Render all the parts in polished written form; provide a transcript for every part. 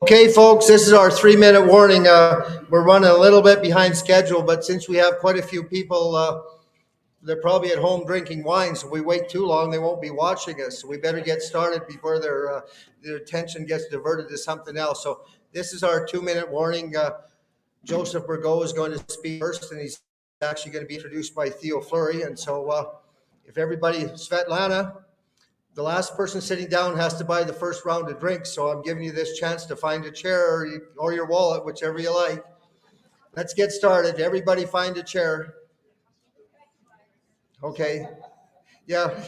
Okay, folks, this is our 3-minute warning. We're running a little bit behind schedule, but since we have quite a few people, they're probably at home drinking wine. So if we wait too long, they won't be watching us. So we better get started before their attention gets diverted to something else. So this is our 2-minute warning. Joseph Burgo is going to speak first, and he's actually going to be introduced by Theo Fleury. And so if everybody, Svetlana, the last person sitting down has to buy the first round of drinks. So I'm giving you this chance to find a chair or your wallet, whichever you like. Let's get started. Everybody find a chair. Okay. Yeah.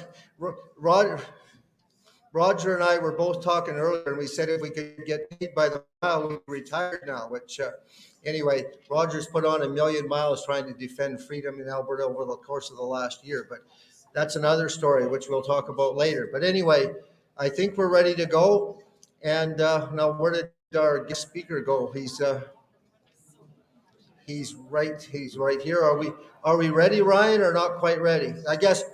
Roger and I were both talking earlier, and we said if we could get paid by the mile, we're retired now, which anyway, Roger's put on 1,000,000 miles trying to defend freedom in Alberta over the course of the last year. But that's another story, which we'll talk about later. But anyway, I think we're ready to go. And now, where did our guest speaker go? He's right here. Are we ready, Ryan, or not quite ready? I guess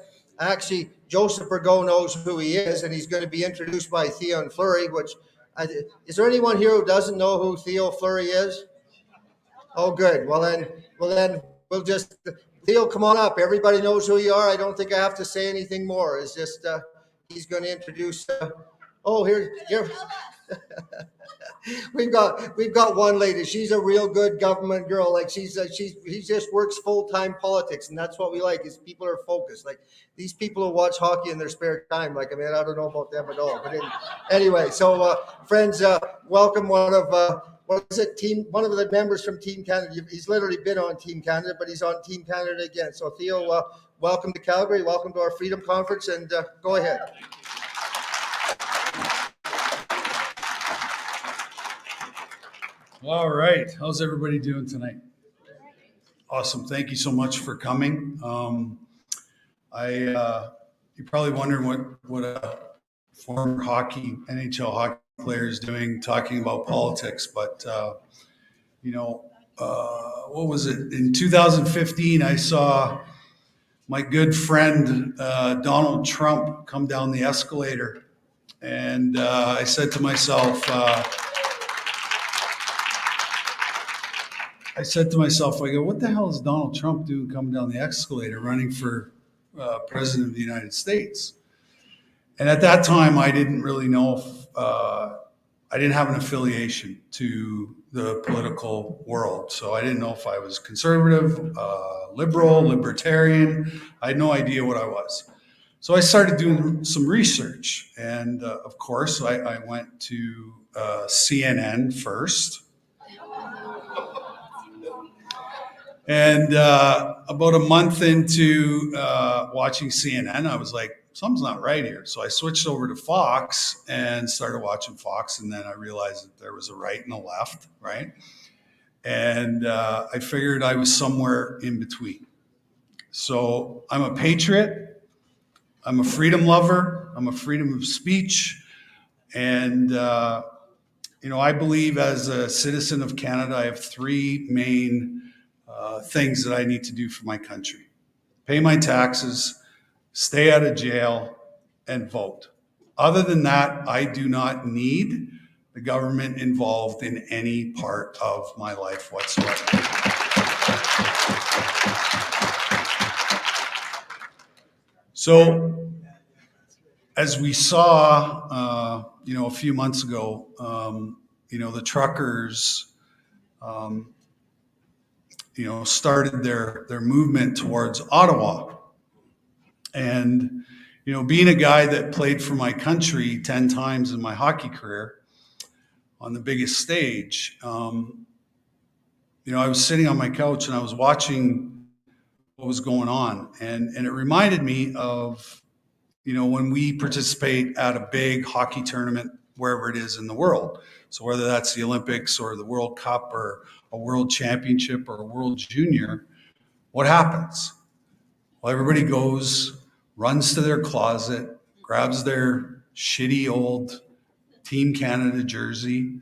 actually Joseph Burgo knows who he is, and he's going to be introduced by Theo Fleury. Is there anyone here who doesn't know who Theo Fleury is? Oh, good. Well then we'll just Theo, come on up. Everybody knows who you are. I don't think I have to say anything more. It's just he's going to introduce. Oh, here. We've got one lady. She's a real good government girl. Like she just works full-time politics, and that's what we like. Is people are focused. Like these people who watch hockey in their spare time. Like I mean, I don't know about them at all. But anyway, so friends, welcome what is it? One of the members from Team Canada. He's literally been on Team Canada, but he's on Team Canada again. So Theo, welcome to Calgary. Welcome to our Freedom Conference, and go ahead. All right. How's everybody doing tonight? Awesome. Thank you so much for coming. You're probably wondering what a former NHL hockey player is doing, talking about politics. But, what was it? In 2015, I saw my good friend Donald Trump come down the escalator. And I said to myself, I go, what the hell is Donald Trump doing coming down the escalator running for president of the United States? And at that time, I didn't really know if I didn't have an affiliation to the political world. So I didn't know if I was conservative, liberal, libertarian. I had no idea what I was. So I started doing some research. And of course, I went to CNN first. And about a month into watching CNN, I was like, something's not right here. So I switched over to Fox and started watching Fox. And then I realized that there was a right and a left, right? And I figured I was somewhere in between. So I'm a patriot. I'm a freedom lover. I'm a freedom of speech. And, I believe as a citizen of Canada, I have three main things that I need to do for my country: pay my taxes, stay out of jail, and vote. Other than that, I do not need the government involved in any part of my life whatsoever. So, as we saw, a few months ago, the truckers, started their movement towards Ottawa. And, being a guy that played for my country 10 times in my hockey career on the biggest stage, I was sitting on my couch and I was watching what was going on. And it reminded me of, when we participate at a big hockey tournament, wherever it is in the world. So whether that's the Olympics or the World Cup or a World Championship or a World Junior, what happens? Well, everybody goes, runs to their closet, grabs their shitty old Team Canada jersey,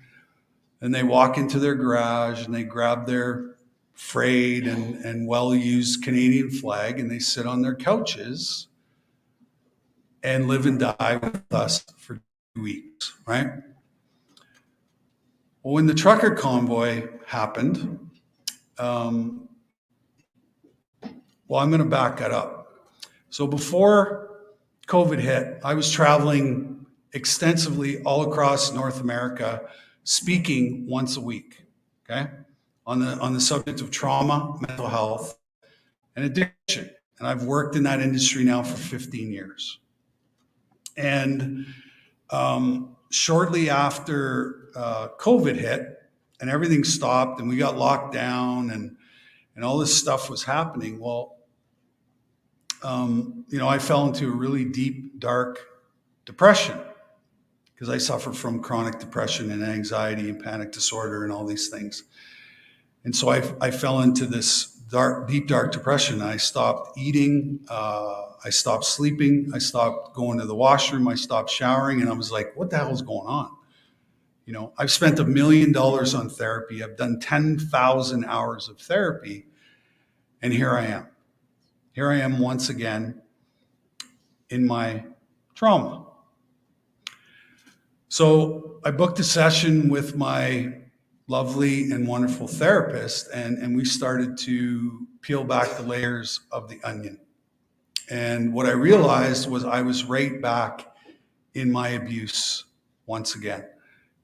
and they walk into their garage and they grab their frayed and well-used Canadian flag and they sit on their couches and live and die with us for 2 weeks, right? Well, when the trucker convoy happened, I'm going to back that up. So before COVID hit, I was traveling extensively all across North America, speaking once a week, okay, on the subject of trauma, mental health, and addiction. And I've worked in that industry now for 15 years. And shortly after COVID hit and everything stopped and we got locked down and all this stuff was happening, well, I fell into a really deep, dark depression because I suffer from chronic depression and anxiety and panic disorder and all these things. And so I fell into this deep, dark depression. I stopped eating. I stopped sleeping. I stopped going to the washroom. I stopped showering. And I was like, what the hell is going on? I've spent $1 million on therapy. I've done 10,000 hours of therapy. And here I am. Here I am once again in my trauma. So I booked a session with my lovely and wonderful therapist, and we started to peel back the layers of the onion. And what I realized was I was right back in my abuse once again.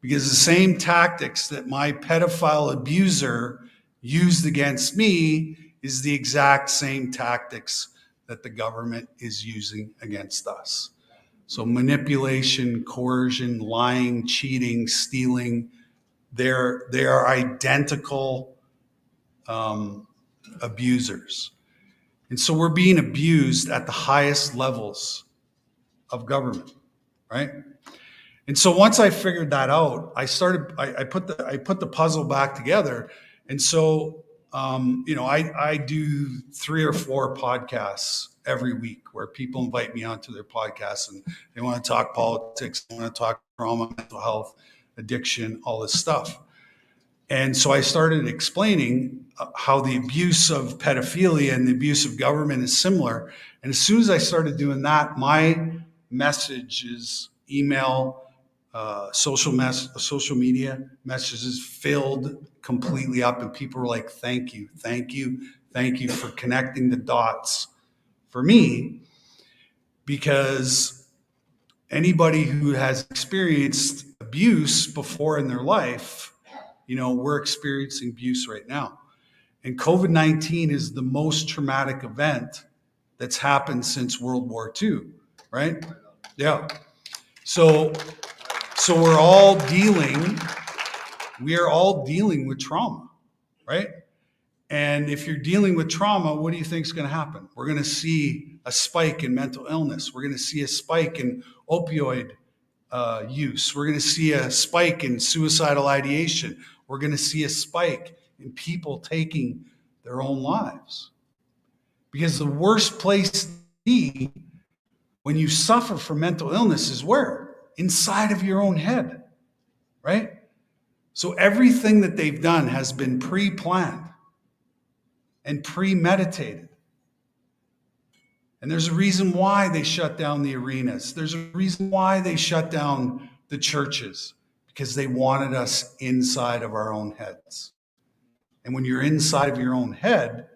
Because the same tactics that my pedophile abuser used against me is the exact same tactics that the government is using against us. So manipulation, coercion, lying, cheating, stealing, they are identical abusers. And so we're being abused at the highest levels of government, right? And so once I figured that out, I put the puzzle back together. And so, I do 3 or 4 podcasts every week where people invite me onto their podcasts and they want to talk politics, they want to talk trauma, mental health, addiction, all this stuff. And so I started explaining how the abuse of pedophilia and the abuse of government is similar. And as soon as I started doing that, my messages, email, social media messages filled completely up, and people were like, thank you for connecting the dots for me, because anybody who has experienced abuse before in their life, we're experiencing abuse right now. And COVID-19 is the most traumatic event that's happened since World War II, right? Yeah. So we are all dealing with trauma, right? And if you're dealing with trauma, what do you think is going to happen? We're going to see a spike in mental illness. We're going to see a spike in opioid use. We're going to see a spike in suicidal ideation. We're going to see a spike in people taking their own lives. Because the worst place to be when you suffer from mental illness is where? Inside of your own head, right? So everything that they've done has been pre-planned and premeditated. And there's a reason why they shut down the arenas. There's a reason why they shut down the churches, because they wanted us inside of our own heads. And when you're inside of your own head,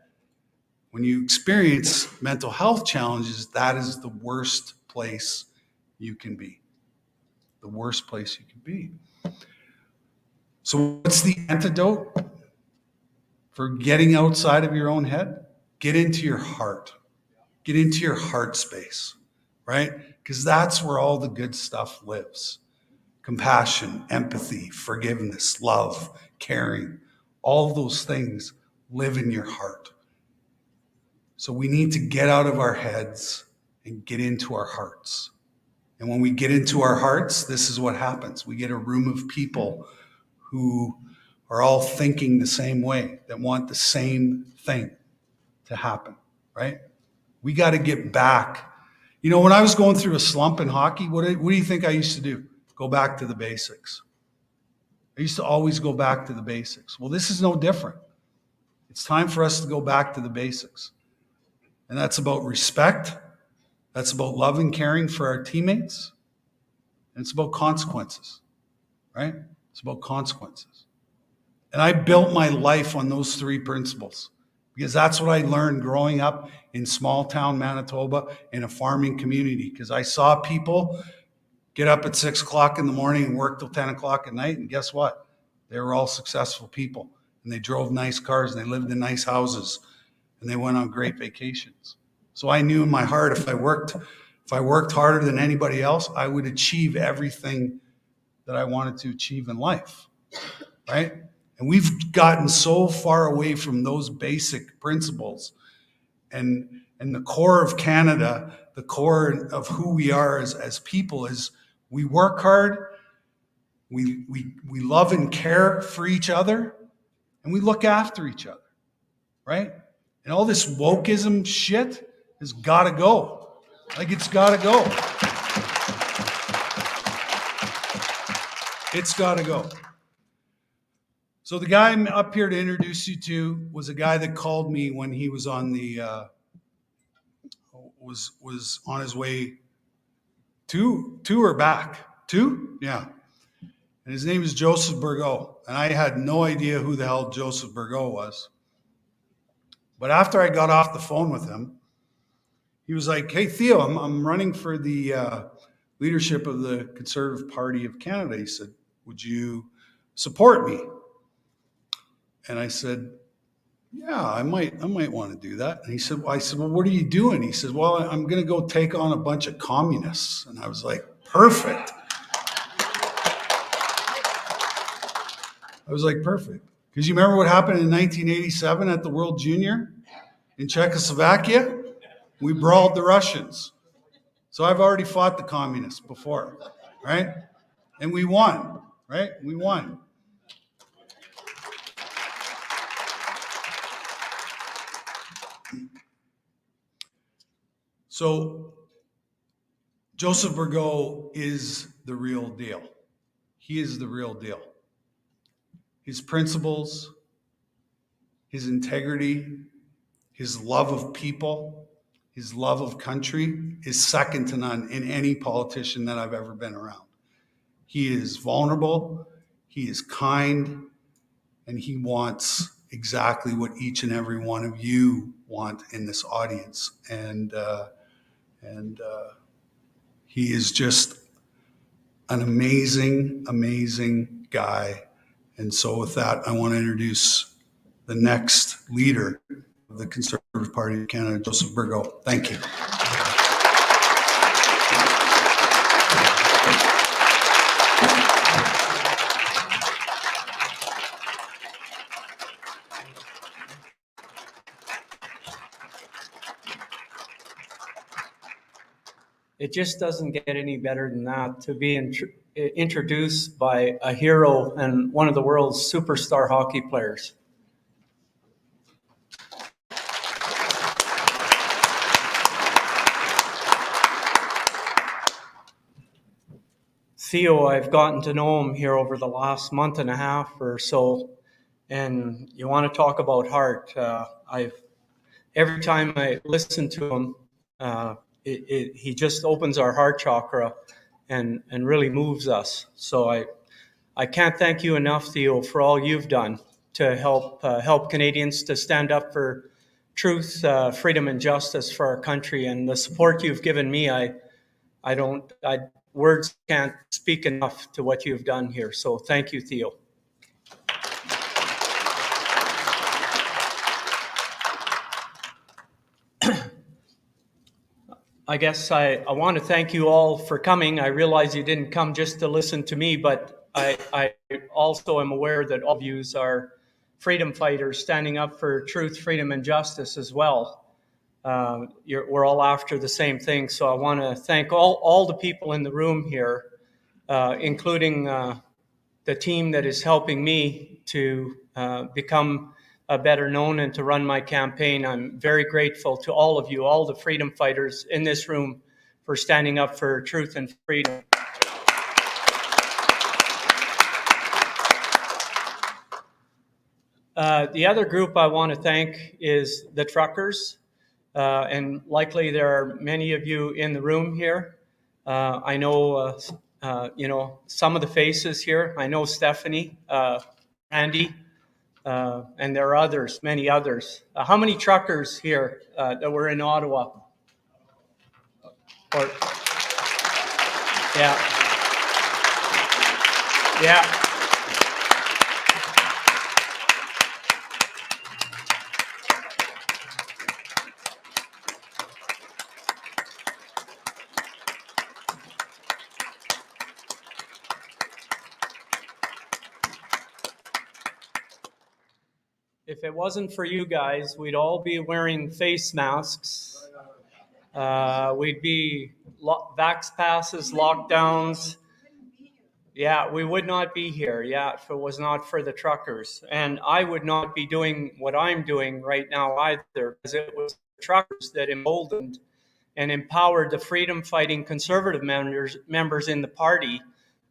when you experience mental health challenges, that is the worst place you can be. The worst place you can be. So what's the antidote for getting outside of your own head? Get into your heart. Get into your heart space, right? Because that's where all the good stuff lives. Compassion, empathy, forgiveness, love, caring, all those things live in your heart. So we need to get out of our heads and get into our hearts. And when we get into our hearts, this is what happens. We get a room of people who are all thinking the same way, that want the same thing to happen, right? We got to get back. When I was going through a slump in hockey, what do you think I used to do? Go back to the basics. I used to always go back to the basics. Well, this is no different. It's time for us to go back to the basics. And that's about respect. That's about love and caring for our teammates. And it's about consequences, right? It's about consequences. And I built my life on those 3 principles, because that's what I learned growing up in small town Manitoba in a farming community. Because I saw people get up at 6 o'clock in the morning and work till 10 o'clock at night. And guess what? They were all successful people. And they drove nice cars and they lived in nice houses and they went on great vacations. So I knew in my heart, if I worked harder than anybody else, I would achieve everything that I wanted to achieve in life, right? And we've gotten so far away from those basic principles. And the core of Canada, the core of who we are as people is we work hard, we love and care for each other, and we look after each other, right? And all this wokeism shit has got to go. Like, it's got to go. It's got to go. So the guy I'm up here to introduce you to was a guy that called me when he was on the was on his way to or back to, yeah. And his name is Joseph Burgo, and I had no idea who the hell Joseph Burgo was. But after I got off the phone with him, he was like, "Hey Theo, I'm running for the leadership of the Conservative Party of Canada." He said, Would you support me? And I said, yeah, I might want to do that. And he said, I said, well, what are you doing? He said, well, I'm going to go take on a bunch of communists. And I was like, perfect. I was like, perfect. Because you remember what happened in 1987 at the World Junior in Czechoslovakia? We brawled the Russians. So I've already fought the communists before, right? And we won, right? We won. So Joseph Burgo is the real deal. He is the real deal. His principles, his integrity, his love of people, his love of country is second to none in any politician that I've ever been around. He is vulnerable, he is kind, and he wants exactly what each and every one of you want in this audience. And he is just an amazing, amazing guy. And so with that, I want to introduce the next leader of the Conservative Party of Canada, Joseph Burgo. Thank you. It just doesn't get any better than that, to be introduced by a hero and one of the world's superstar hockey players. Theo, I've gotten to know him here over the last month and a half or so, and you want to talk about heart. Every time I listen to him, he just opens our heart chakra and really moves us. So I can't thank you enough, Theo, for all you've done to help Canadians to stand up for truth, freedom, and justice for our country, and the support you've given me. Words can't speak enough to what you've done here. So thank you, Theo. I guess I want to thank you all for coming. I realize you didn't come just to listen to me, but I also am aware that all of you are freedom fighters standing up for truth, freedom, and justice as well. We're all after the same thing. So I want to thank all the people in the room here, including the team that is helping me to become better known and to run my campaign. I'm very grateful to all of you, all the freedom fighters in this room, for standing up for truth and freedom. The other group I want to thank is the truckers, and likely there are many of you in the room here. I know, some of the faces here. I know Stephanie, Andy, and there are others, many others. How many truckers here that were in Ottawa? Yeah. If it wasn't for you guys, we'd all be wearing face masks. We'd be vax passes, lockdowns. Yeah, we would not be here, if it was not for the truckers. And I would not be doing what I'm doing right now either, because it was the truckers that emboldened and empowered the freedom-fighting Conservative members in the party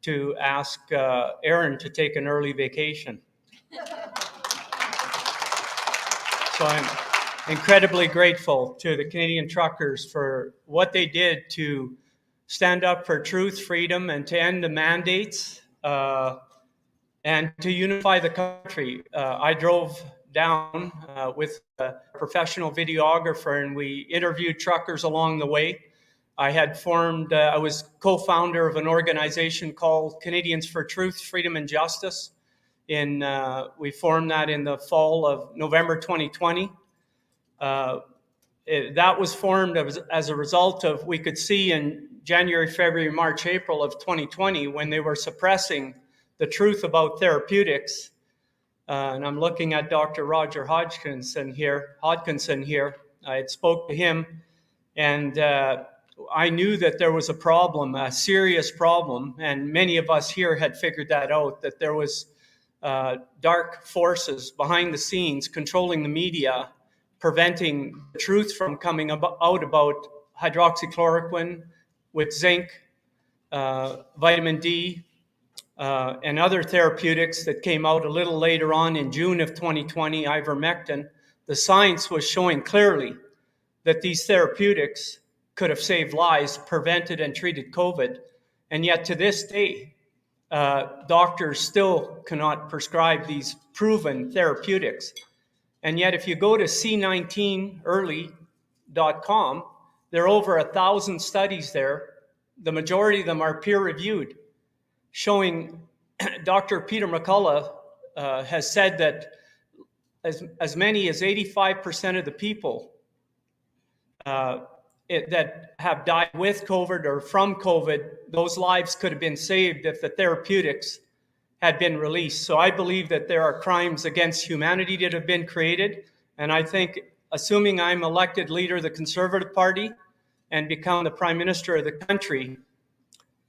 to ask Aaron to take an early vacation. So I'm incredibly grateful to the Canadian truckers for what they did to stand up for truth, freedom, and to end the mandates and to unify the country. I drove down with a professional videographer, and we interviewed truckers along the way. I was co-founder of an organization called Canadians for Truth, Freedom and Justice. We formed that in the fall of November 2020. That was formed as a result of, we could see in January, February, March, April of 2020, when they were suppressing the truth about therapeutics. And I'm looking at Dr. Roger Hodgkinson here. I had spoke to him, and I knew that there was a problem, a serious problem, and many of us here had figured that out, that there was dark forces behind the scenes controlling the media, preventing the truth from coming out about hydroxychloroquine with zinc, vitamin D, and other therapeutics that came out a little later on in June of 2020, ivermectin. The science was showing clearly that these therapeutics could have saved lives, prevented and treated COVID. And yet to this day, doctors still cannot prescribe these proven therapeutics. And yet if you go to C19early.com, there are over 1,000 studies there. The majority of them are peer-reviewed, showing Dr. Peter McCullough has said that as many as 85% of the people that have died with COVID or from COVID, those lives could have been saved if the therapeutics had been released. So I believe that there are crimes against humanity that have been created. And I think, assuming I'm elected leader of the Conservative Party and become the Prime Minister of the country,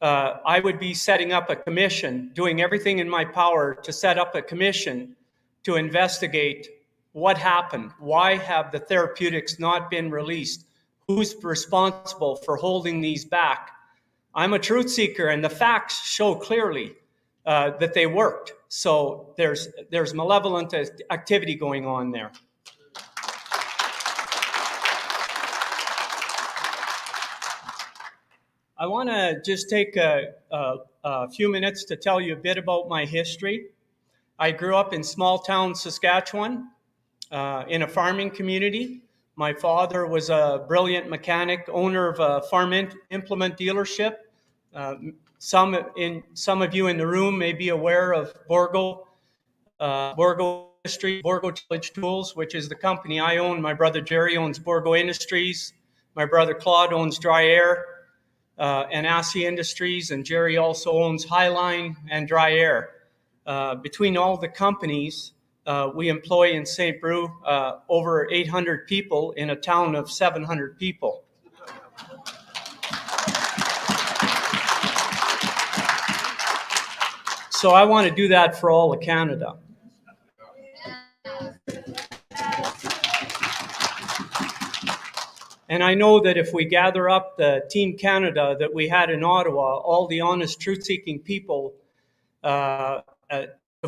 I would be setting up a commission, doing everything in my power to set up a commission to investigate what happened. Why have the therapeutics not been released? Who's responsible for holding these back? I'm a truth seeker, and the facts show clearly that they worked. So there's malevolent activity going on there. I want to just take a few minutes to tell you a bit about my history. I grew up in small town Saskatchewan in a farming community. My father was a brilliant mechanic, owner of a farm implement dealership. Some of you in the room may be aware of Borgo Industries, Borgo Tillage Tools, which is the company I own. My brother Jerry owns Borgo Industries. My brother Claude owns Dry Air and Assy Industries, and Jerry also owns Highline and Dry Air. Between all the companies, we employ in St. Brew over 800 people in a town of 700 people. So I want to do that for all of Canada. And I know that if we gather up the Team Canada that we had in Ottawa, all the honest, truth-seeking people to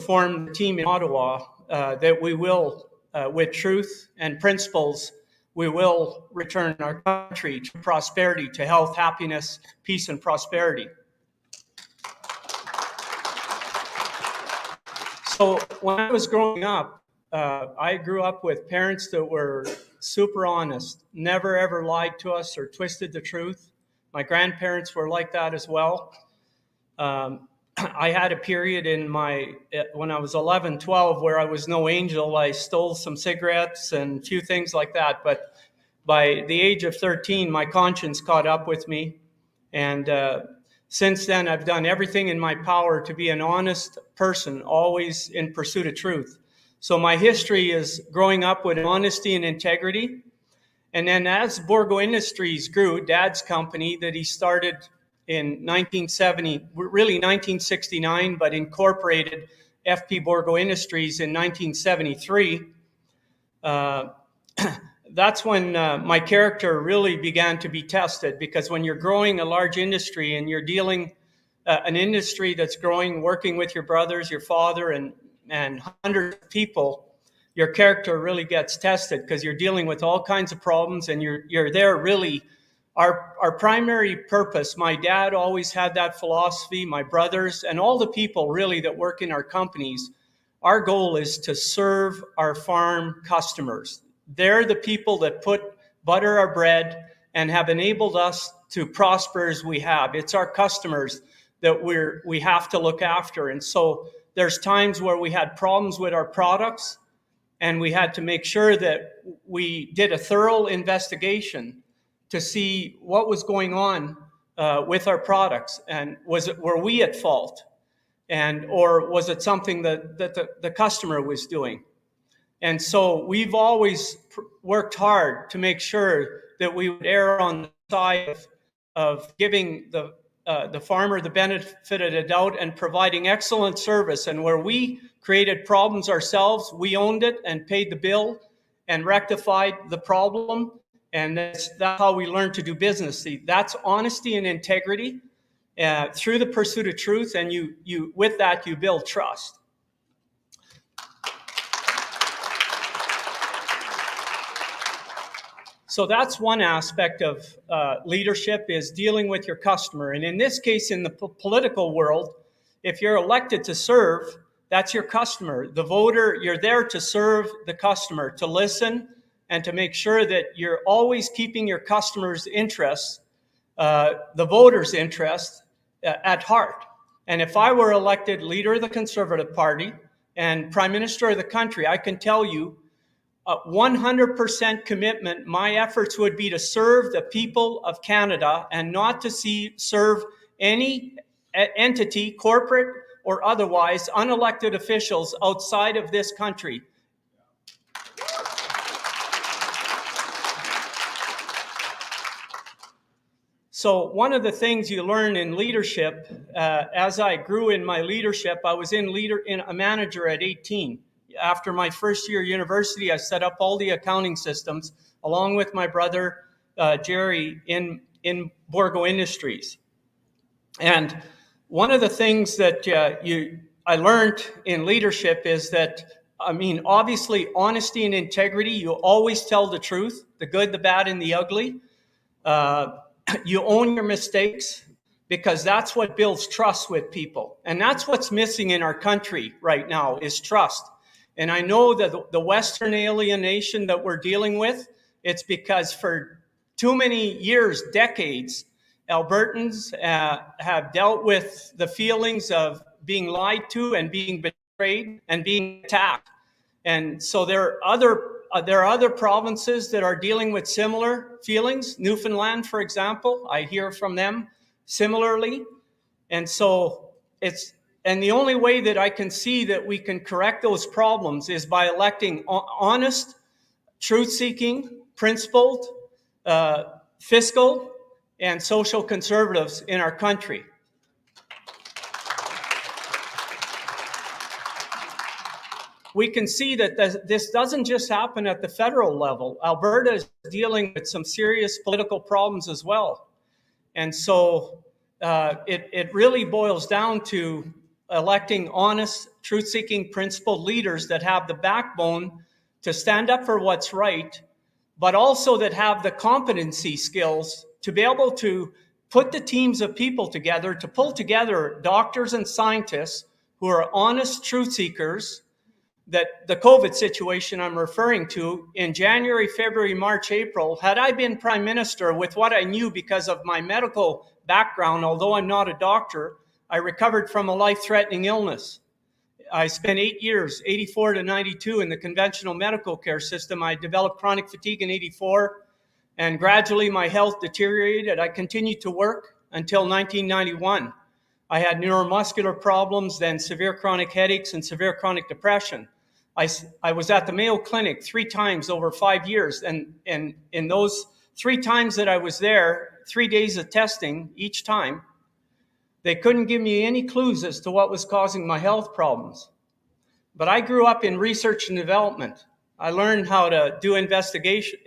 form the team in Ottawa, that we will, with truth and principles, we will return our country to prosperity, to health, happiness, peace, and prosperity. So when I was growing up, I grew up with parents that were super honest, never ever lied to us or twisted the truth. My grandparents were like that as well. I had a period when I was 11, 12, where I was no angel. I stole some cigarettes and a few things like that. But by the age of 13, my conscience caught up with me. And since then, I've done everything in my power to be an honest person, always in pursuit of truth. So my history is growing up with honesty and integrity. And then as Borgo Industries grew, Dad's company that he started in 1969, but incorporated FP Borgo Industries in 1973, that's when my character really began to be tested, because when you're growing a large industry and you're dealing an industry that's growing, working with your brothers, your father, and hundreds of people, your character really gets tested because you're dealing with all kinds of problems, and you're there really. Our primary purpose, my dad always had that philosophy, my brothers, and all the people really that work in our companies, our goal is to serve our farm customers. They're the people that butter our bread and have enabled us to prosper as we have. It's our customers that we have to look after. And so there's times where we had problems with our products, and we had to make sure that we did a thorough investigation to see what was going on with our products, and were we at fault, or was it something that the customer was doing? And so we've always worked hard to make sure that we would err on the side of giving the farmer the benefit of the doubt and providing excellent service. And where we created problems ourselves, we owned it and paid the bill and rectified the problem. And that's how we learned to do business. See, that's honesty and integrity through the pursuit of truth. And you with that, you build trust. So that's one aspect of leadership, is dealing with your customer. And in this case, in the political world, if you're elected to serve, that's your customer. The voter, you're there to serve the customer, to listen, and to make sure that you're always keeping your customer's interests, the voter's interest, at heart. And if I were elected leader of the Conservative Party and Prime Minister of the country, I can tell you, 100% commitment, my efforts would be to serve the people of Canada and not to serve any entity, corporate or otherwise, unelected officials outside of this country. So one of the things you learn in leadership, as I grew in my leadership, I was in a manager at 18. After my first year of university, I set up all the accounting systems along with my brother, Jerry, in Borgo Industries. And one of the things that I learned in leadership is that, obviously, honesty and integrity. You always tell the truth, the good, the bad, and the ugly. You own your mistakes, because that's what builds trust with people. And that's what's missing in our country right now, is trust. And I know that the Western alienation that we're dealing with, it's because for too many years, decades, Albertans have dealt with the feelings of being lied to and being betrayed and being attacked. And so there are other provinces that are dealing with similar feelings. Newfoundland, for example, I hear from them similarly. And so and the only way that I can see that we can correct those problems is by electing honest, truth-seeking, principled, fiscal, and social conservatives in our country. We can see that this doesn't just happen at the federal level. Alberta is dealing with some serious political problems as well. And so it really boils down to electing honest, truth-seeking, principled leaders that have the backbone to stand up for what's right, but also that have the competency skills to be able to put the teams of people together, to pull together doctors and scientists who are honest truth seekers. That the COVID situation I'm referring to, in January, February, March, April, had I been Prime Minister, with what I knew because of my medical background, although I'm not a doctor, I recovered from a life-threatening illness. I spent 8 years, 84 to 92, in the conventional medical care system. I developed chronic fatigue in 84, and gradually my health deteriorated. I continued to work until 1991. I had neuromuscular problems, then severe chronic headaches and severe chronic depression. I was at the Mayo Clinic 3 times over 5 years, and in those 3 times that I was there, 3 days of testing each time, they couldn't give me any clues as to what was causing my health problems. But I grew up in research and development. I learned how to do investigation.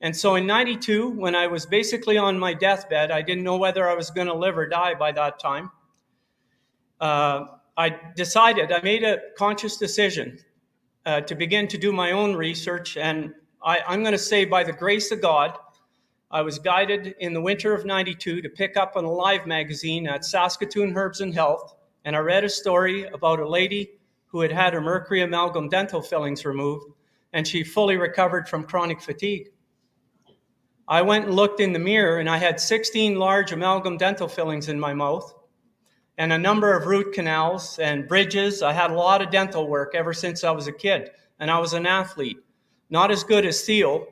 And so in 92, when I was basically on my deathbed, I didn't know whether I was going to live or die by that time. I made a conscious decision to begin to do my own research. And I'm going to say, by the grace of God, I was guided in the winter of 92 to pick up an Alive magazine at Saskatoon Herbs and Health. And I read a story about a lady who had had her mercury amalgam dental fillings removed, and she fully recovered from chronic fatigue. I went and looked in the mirror, and I had 16 large amalgam dental fillings in my mouth and a number of root canals and bridges. I had a lot of dental work ever since I was a kid, and I was an athlete. Not as good as Theo,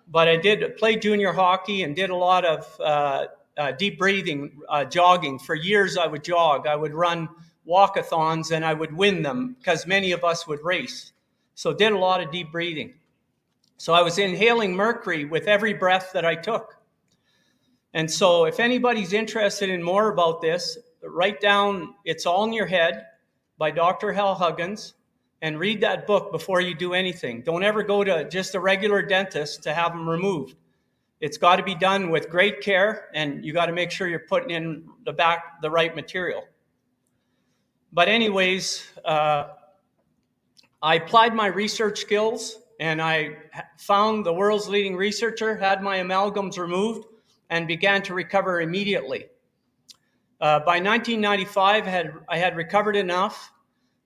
but I did play junior hockey and did a lot of deep breathing, jogging. For years I would jog. I would run walkathons and I would win them because many of us would race. So did a lot of deep breathing. So I was inhaling mercury with every breath that I took. And so if anybody's interested in more about this, write down It's All in Your Head by Dr. Hal Huggins and read that book before you do anything. Don't ever go to just a regular dentist to have them removed. It's got to be done with great care, and you got to make sure you're putting in the right material. But anyways, I applied my research skills, and I found the world's leading researcher, had my amalgams removed, and began to recover immediately. By 1995, I had recovered enough.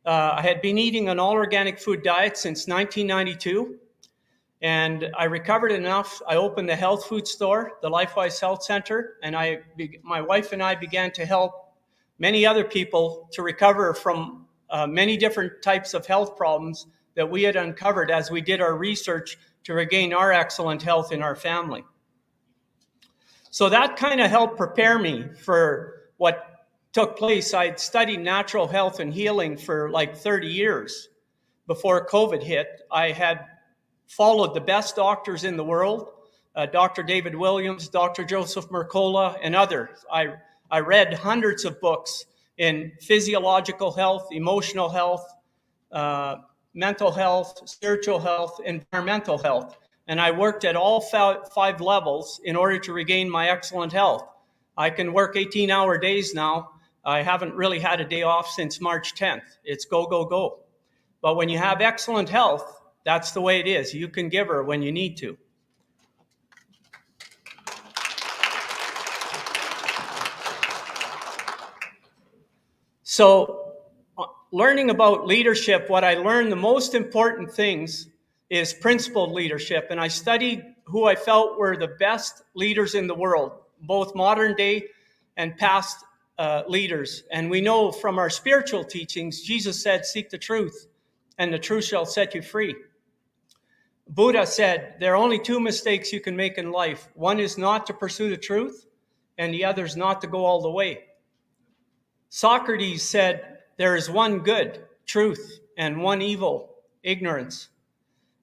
I had been eating an all-organic food diet since 1992, and I recovered enough. I opened the health food store, the LifeWise Health Center, and my wife and I began to help many other people to recover from many different types of health problems that we had uncovered as we did our research to regain our excellent health in our family. So that kind of helped prepare me for what took place. I'd studied natural health and healing for like 30 years before COVID hit. I had followed the best doctors in the world, Dr. David Williams, Dr. Joseph Mercola, and others. I read hundreds of books in physiological health, emotional health, mental health, spiritual health, environmental health. And I worked at all five levels in order to regain my excellent health. I can work 18-hour days now. I haven't really had a day off since March 10th. It's go, go, go. But when you have excellent health, that's the way it is. You can give her when you need to. So learning about leadership, what I learned, the most important things is principled leadership. And I studied who I felt were the best leaders in the world, both modern day and past leaders. And we know from our spiritual teachings, Jesus said, seek the truth, and the truth shall set you free. Buddha said, there are only two mistakes you can make in life. One is not to pursue the truth, and the other is not to go all the way. Socrates said, there is one good, truth, and one evil, ignorance.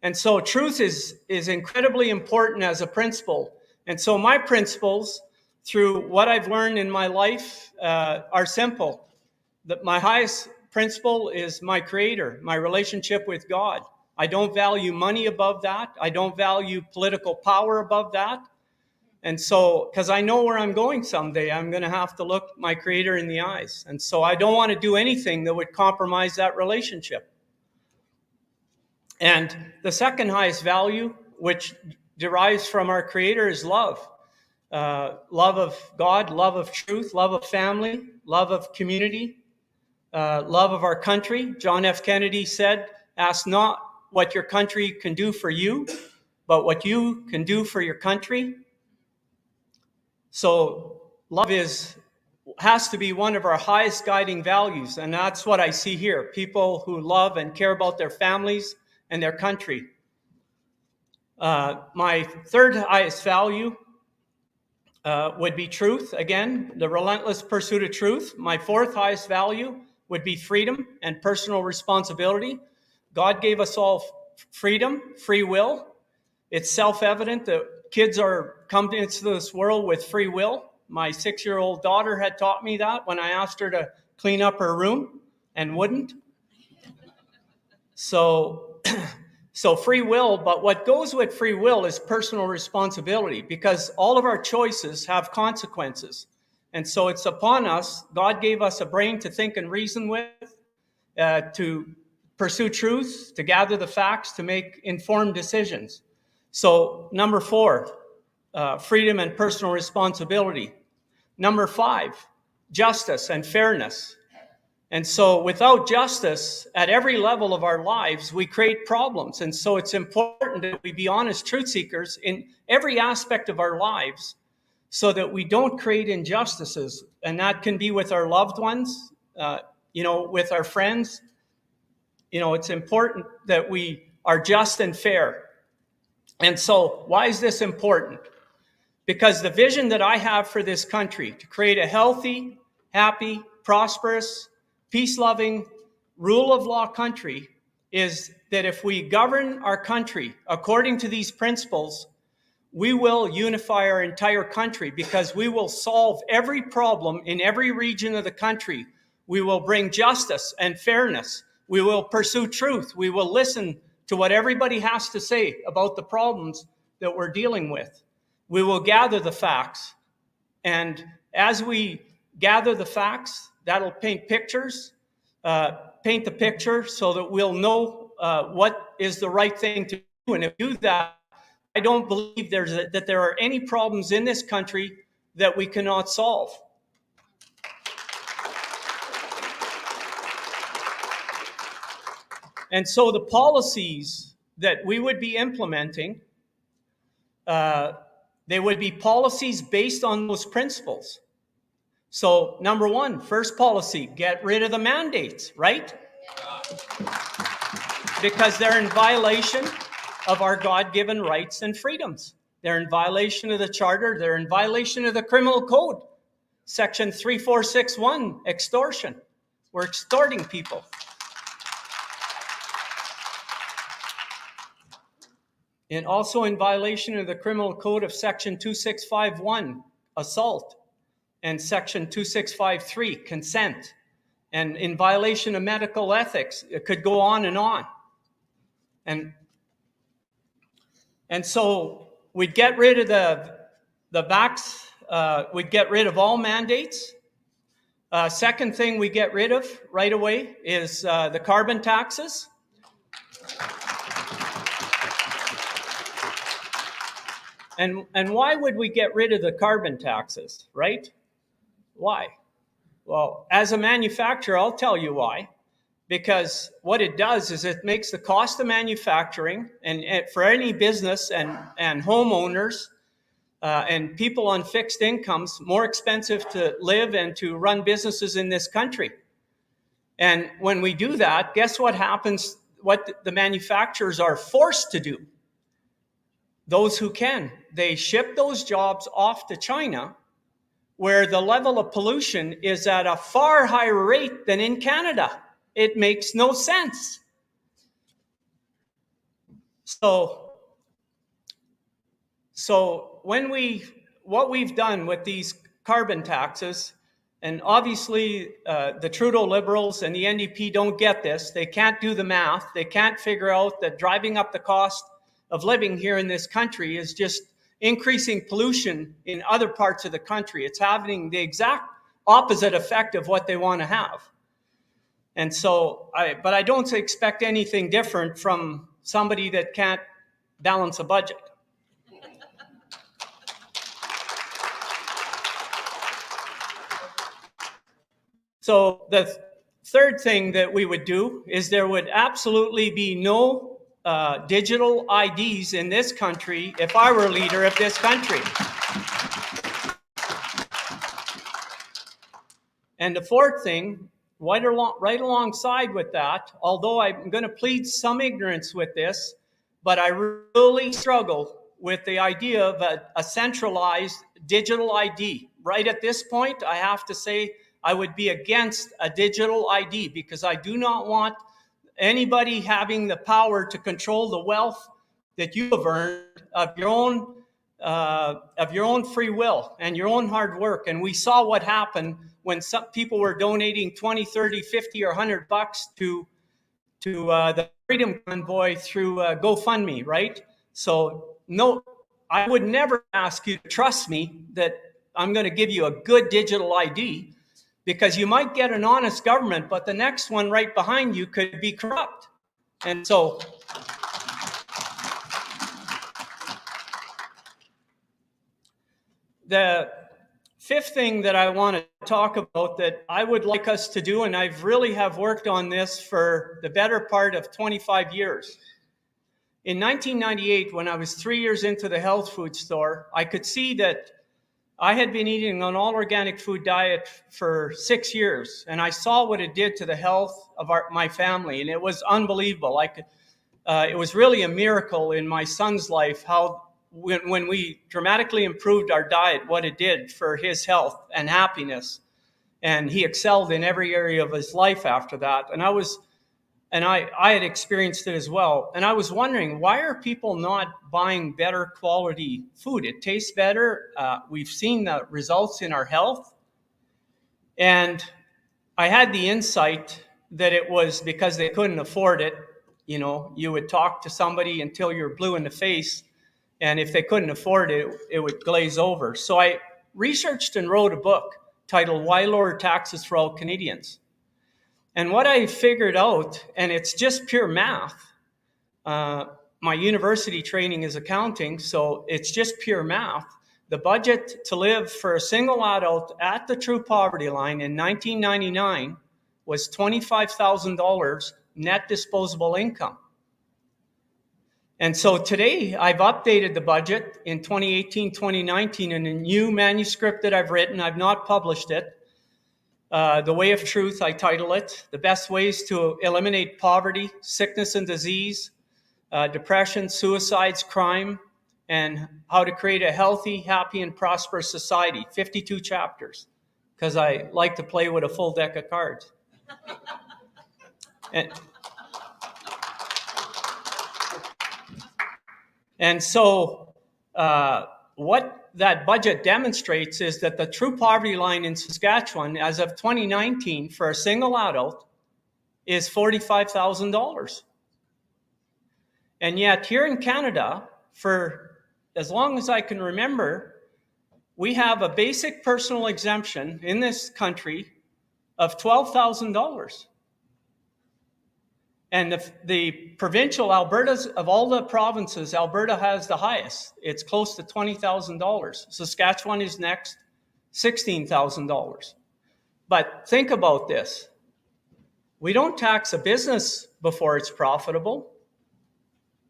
And so truth is incredibly important as a principle. And so my principles, through what I've learned in my life, are simple. My highest principle is my Creator, my relationship with God. I don't value money above that. I don't value political power above that. And so, because I know where I'm going someday, I'm going to have to look my Creator in the eyes. And so I don't want to do anything that would compromise that relationship. And the second highest value, which derives from our Creator, is love. Love of God, love of truth, love of family, love of community, love of our country. John F. Kennedy said, ask not what your country can do for you, but what you can do for your country. So love has to be one of our highest guiding values. And that's what I see here. People who love and care about their families and their country. My third highest value would be truth. Again, the relentless pursuit of truth. My fourth highest value would be freedom and personal responsibility. God gave us all freedom, free will. It's self-evident that kids are come into this world with free will. My 6-year-old daughter had taught me that when I asked her to clean up her room and wouldn't. So free will, but what goes with free will is personal responsibility, because all of our choices have consequences. And so it's upon us. God gave us a brain to think and reason with, to pursue truth, to gather the facts, to make informed decisions. So number 4, freedom and personal responsibility. Number 5, justice and fairness. And so without justice at every level of our lives, we create problems. And so it's important that we be honest truth seekers in every aspect of our lives so that we don't create injustices. And that can be with our loved ones, with our friends. It's important that we are just and fair. And so why is this important? Because the vision that I have for this country, to create a healthy, happy, prosperous, peace-loving, rule of law country, is that if we govern our country according to these principles, we will unify our entire country, because we will solve every problem in every region of the country. We will bring justice and fairness. We will pursue truth. We will listen to what everybody has to say about the problems that we're dealing with. We will gather the facts. And as we gather the facts, that'll paint the picture so that we'll know what is the right thing to do. And if we do that, I don't believe that there are any problems in this country that we cannot solve. And so the policies that we would be implementing, they would be policies based on those principles. So number one, first policy, get rid of the mandates, right? Because they're in violation of our God-given rights and freedoms. They're in violation of the Charter. They're in violation of the Criminal Code. Section 3461, extortion. We're extorting people. And also in violation of the Criminal Code of Section 2651, assault, and Section 2653, consent, and in violation of medical ethics. It could go on and on. And so we'd get rid of the vax, we'd get rid of all mandates. Second thing we get rid of right away is the carbon taxes. And why would we get rid of the carbon taxes, right? Why? Well, as a manufacturer, I'll tell you why. Because what it does is it makes the cost of manufacturing and for any business and homeowners and people on fixed incomes more expensive to live and to run businesses in this country. And when we do that, guess what happens? What the manufacturers are forced to do? Those who can, they ship those jobs off to China, where the level of pollution is at a far higher rate than in Canada. It makes no sense. So what we've done with these carbon taxes, and obviously the Trudeau Liberals and the NDP don't get this. They can't do the math. They can't figure out that driving up the cost of living here in this country is just increasing pollution in other parts of the country. It's having the exact opposite effect of what they want to have. And so, but I don't expect anything different from somebody that can't balance a budget. So the third thing that we would do is there would absolutely be no digital IDs in this country if I were leader of this country. And the fourth thing, right alongside with that, although I'm going to plead some ignorance with this, but I really struggle with the idea of a centralized digital ID. Right at this point, I have to say I would be against a digital ID, because I do not want anybody having the power to control the wealth that you have earned of your own free will and your own hard work. And we saw what happened when some people were donating 20, 30, 50, or $100 to the Freedom Convoy through GoFundMe, right? So no, I would never ask you to trust me that I'm going to give you a good digital ID, because you might get an honest government, but the next one right behind you could be corrupt. And so the fifth thing that I want to talk about that I would like us to do, and I've really have worked on this for the better part of 25 years. In 1998, when I was 3 years into the health food store, I could see that I had been eating an all-organic food diet for 6 years, and I saw what it did to the health of my family, and it was unbelievable. It was really a miracle in my son's life how when we dramatically improved our diet, what it did for his health and happiness. And he excelled in every area of his life after that. And I had experienced it as well. And I was wondering, why are people not buying better quality food? It tastes better. We've seen the results in our health. And I had the insight that it was because they couldn't afford it. You know, you would talk to somebody until you're blue in the face. And if they couldn't afford it, it would glaze over. So I researched and wrote a book titled Why Lower Taxes for All Canadians. And what I figured out, and it's just pure math, my university training is accounting, so it's just pure math. The budget to live for a single adult at the true poverty line in 1999 was $25,000 net disposable income. And so today I've updated the budget in 2018, 2019 in a new manuscript that I've written. I've not published it. The Way of Truth, I title it. The best ways to eliminate poverty, sickness and disease, depression, suicides, crime, and how to create a healthy, happy, and prosperous society. 52 chapters, because I like to play with a full deck of cards. And so what that budget demonstrates is that the true poverty line in Saskatchewan, as of 2019, for a single adult, is $45,000. And yet here in Canada, for as long as I can remember, we have a basic personal exemption in this country of $12,000. And the provincial Alberta's, of all the provinces, Alberta has the highest. It's close to $20,000. Saskatchewan is next, $16,000. But think about this. We don't tax a business before it's profitable.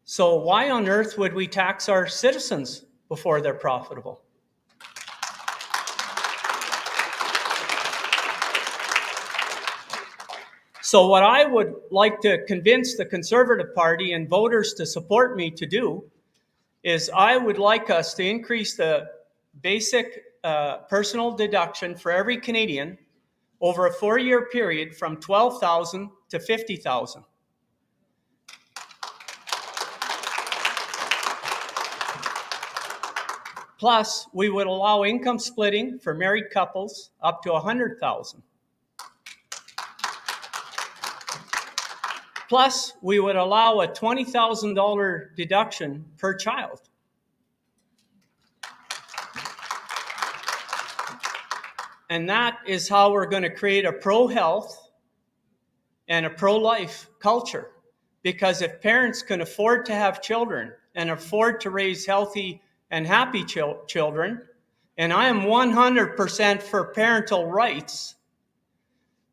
So why on earth would we tax our citizens before they're profitable? So what I would like to convince the Conservative Party and voters to support me to do is I would like us to increase the basic personal deduction for every Canadian over a 4-year period from $12,000 to $50,000. Plus, we would allow income splitting for married couples up to $100,000. Plus, we would allow a $20,000 deduction per child. And that is how we're going to create a pro-health and a pro-life culture. Because if parents can afford to have children and afford to raise healthy and happy children, and I am 100% for parental rights.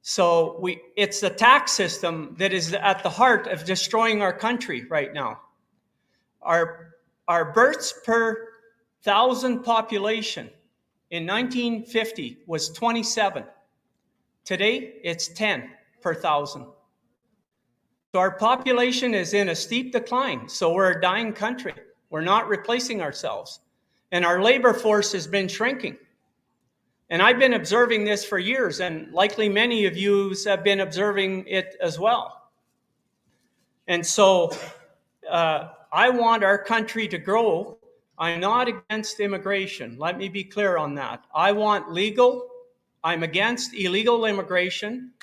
So it's the tax system that is at the heart of destroying our country right now. Our births per thousand population in 1950 was 27. Today, it's 10 per thousand. So our population is in a steep decline. So we're a dying country. We're not replacing ourselves. And our labor force has been shrinking. And I've been observing this for years, and likely many of you have been observing it as well. And so I want our country to grow. I'm not against immigration. Let me be clear on that. I want legal. I'm against illegal immigration.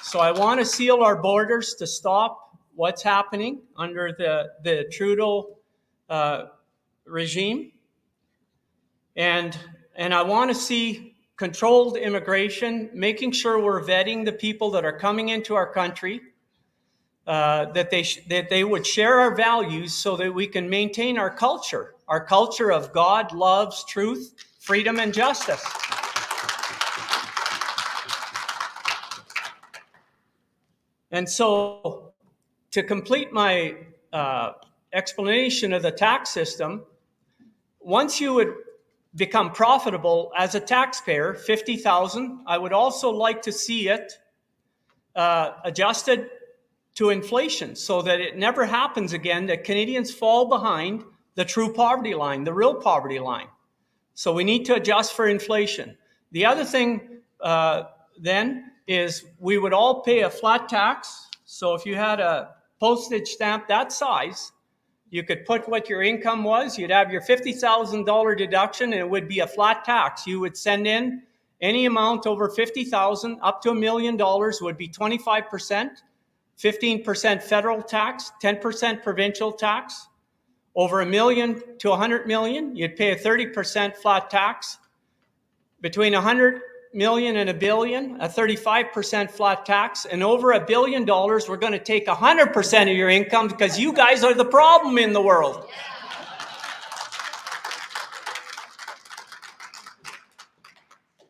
So I want to seal our borders to stop what's happening under the Trudeau regime. And I want to see controlled immigration, making sure we're vetting the people that are coming into our country. that they would share our values so that we can maintain our culture of God, loves, truth, freedom, and justice. And so, to complete my explanation of the tax system, once you would become profitable as a taxpayer, $50,000, I would also like to see it adjusted to inflation so that it never happens again that Canadians fall behind the true poverty line, the real poverty line. So we need to adjust for inflation. The other thing then is we would all pay a flat tax. So if you had a postage stamp that size, you could put what your income was. You'd have your $50,000 deduction, and it would be a flat tax. You would send in any amount over $50,000 up to $1 million would be 25%, 15% federal tax, 10% provincial tax. Over $1 million to $100 million, you'd pay a 30% flat tax. Between $100 million and $1 billion, a 35% flat tax. And over $1 billion, we're going to take 100% of your income because you guys are the problem in the world.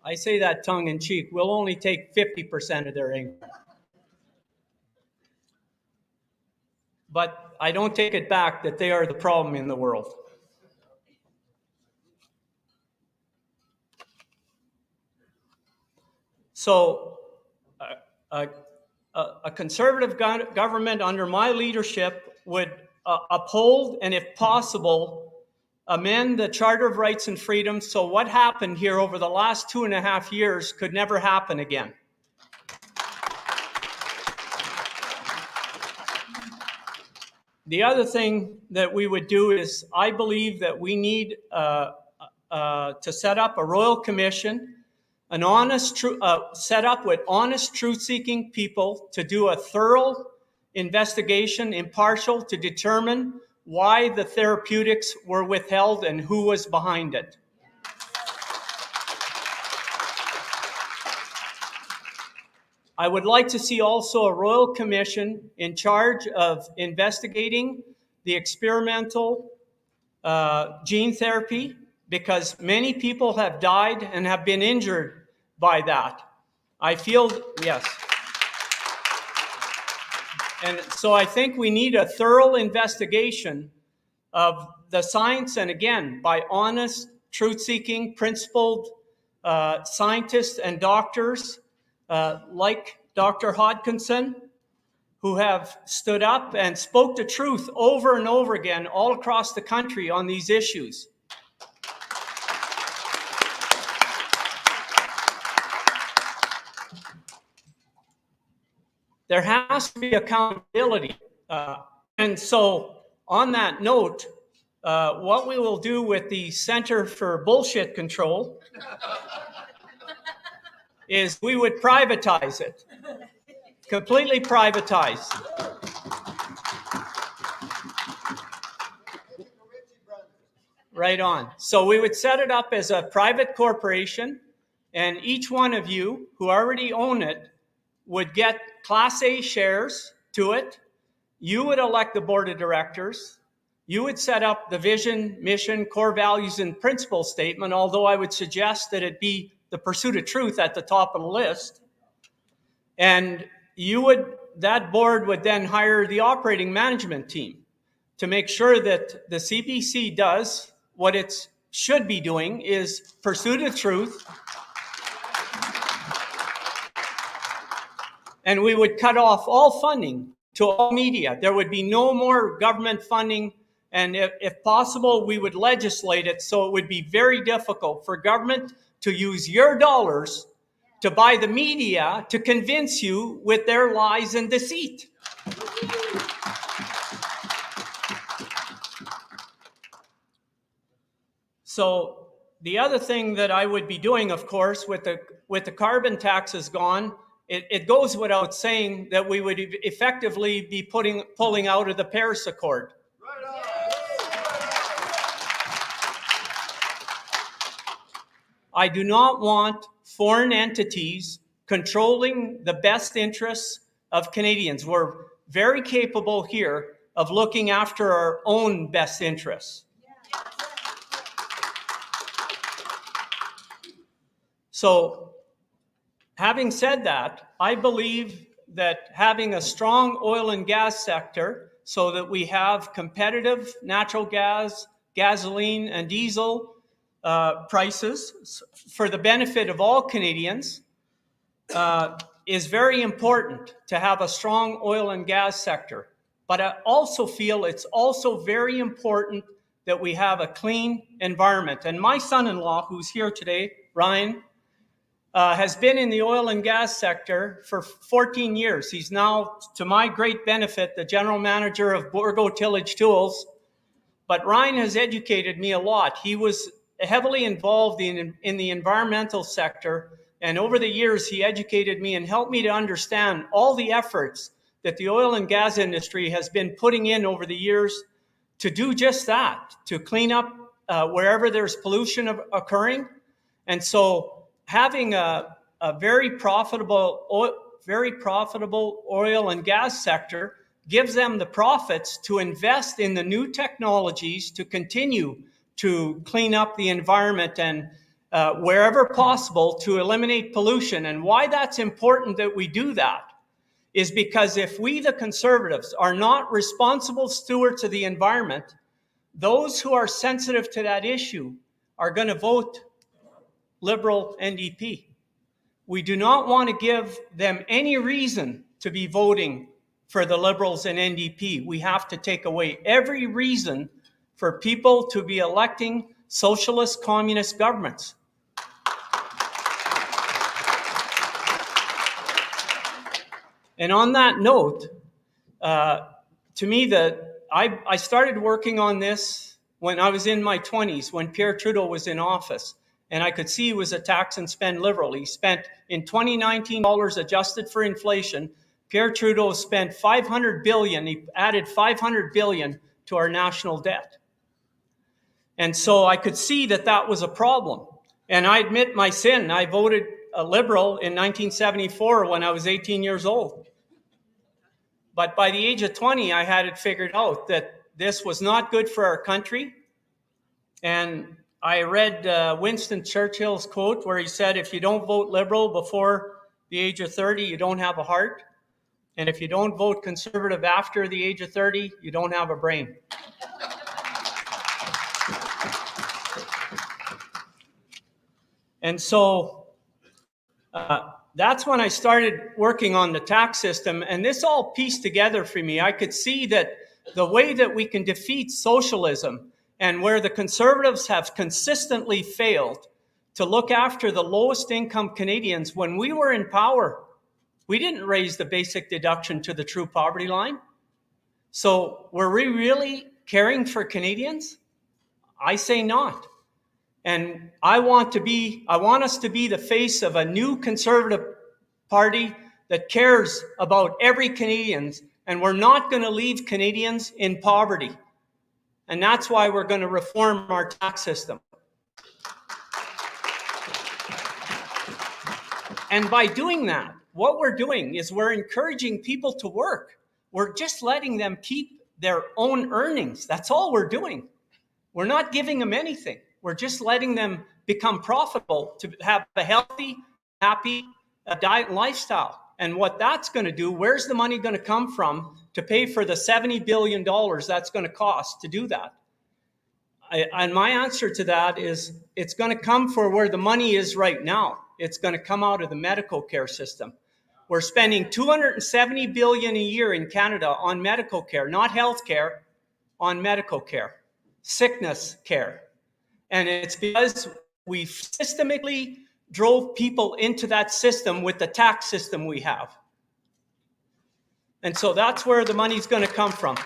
I say that tongue in cheek. We'll only take 50% of their income. But I don't take it back that they are the problem in the world. So a conservative government under my leadership would uphold and, if possible, amend the Charter of Rights and Freedoms so what happened here over the last 2.5 years could never happen again. The other thing that we would do is I believe that we need to set up a royal commission, an honest, set up with honest, truth-seeking people to do a thorough investigation, impartial, to determine why the therapeutics were withheld and who was behind it. I would like to see also a royal commission in charge of investigating the experimental gene therapy, because many people have died and have been injured by that. I feel, yes. And so I think we need a thorough investigation of the science, and again, by honest, truth-seeking, principled scientists and doctors like Dr. Hodkinson, who have stood up and spoke the truth over and over again all across the country on these issues. There has to be accountability. And so on that note, what we will do with the Center for Bullshit Control is we would privatize it, completely privatize. Right on. So we would set it up as a private corporation, and each one of you who already own it would get Class A shares to it. You would elect the board of directors. You would set up the vision, mission, core values, and principle statement, although I would suggest that it be the pursuit of truth at the top of the list. And that board would then hire the operating management team to make sure that the CBC does what it should be doing, is pursuit of truth. And we would cut off all funding to all media. There would be no more government funding. And if possible, we would legislate it so it would be very difficult for government to use your dollars to buy the media to convince you with their lies and deceit. So the other thing that I would be doing, of course, with the carbon taxes gone, it goes without saying that we would effectively be pulling out of the Paris Accord. I do not want foreign entities controlling the best interests of Canadians. We're very capable here of looking after our own best interests. So, having said that, I believe that having a strong oil and gas sector so that we have competitive natural gas, gasoline, and diesel prices for the benefit of all Canadians is very important to have a strong oil and gas sector. But I also feel it's also very important that we have a clean environment. And my son-in-law, who's here today, Ryan, has been in the oil and gas sector for 14 years. He's now, to my great benefit, the general manager of Borgo Tillage Tools. But Ryan has educated me a lot. He was heavily involved in the environmental sector, and over the years, he educated me and helped me to understand all the efforts that the oil and gas industry has been putting in over the years to do just that, to clean up wherever there's pollution occurring. And so having a very profitable oil and gas sector gives them the profits to invest in the new technologies to continue to clean up the environment and wherever possible to eliminate pollution. And why that's important that we do that is because if we, the Conservatives, are not responsible stewards of the environment, those who are sensitive to that issue are going to vote Liberal NDP. We do not want to give them any reason to be voting for the Liberals and NDP. We have to take away every reason for people to be electing socialist communist governments. And on that note, to me, I started working on this when I was in my 20s, when Pierre Trudeau was in office. And I could see he was a tax and spend liberal. He spent, in 2019 dollars adjusted for inflation, Pierre Trudeau spent $500 billion. He added $500 billion to our national debt. And so I could see that that was a problem. And I admit my sin. I voted a Liberal in 1974 when I was 18 years old. But by the age of 20, I had it figured out that this was not good for our country. And I read Winston Churchill's quote where he said, if you don't vote Liberal before the age of 30, you don't have a heart. And if you don't vote Conservative after the age of 30, you don't have a brain. And so that's when I started working on the tax system. And this all pieced together for me. I could see that the way that we can defeat socialism and where the Conservatives have consistently failed to look after the lowest income Canadians when we were in power, we didn't raise the basic deduction to the true poverty line. So were we really caring for Canadians? I say not. And I want us to be the face of a new Conservative Party that cares about every Canadian, and we're not going to leave Canadians in poverty. And that's why we're going to reform our tax system. And by doing that, what we're doing is we're encouraging people to work. We're just letting them keep their own earnings. That's all we're doing. We're not giving them anything. We're just letting them become profitable to have a healthy, happy diet and lifestyle. And what that's going to do, where's the money going to come from to pay for the $70 billion that's going to cost to do that? And my answer to that is it's going to come for where the money is right now. It's going to come out of the medical care system. We're spending $270 billion a year in Canada on medical care, not health care, on medical care, sickness care. And it's because we systematically drove people into that system with the tax system we have. And so that's where the money's going to come from.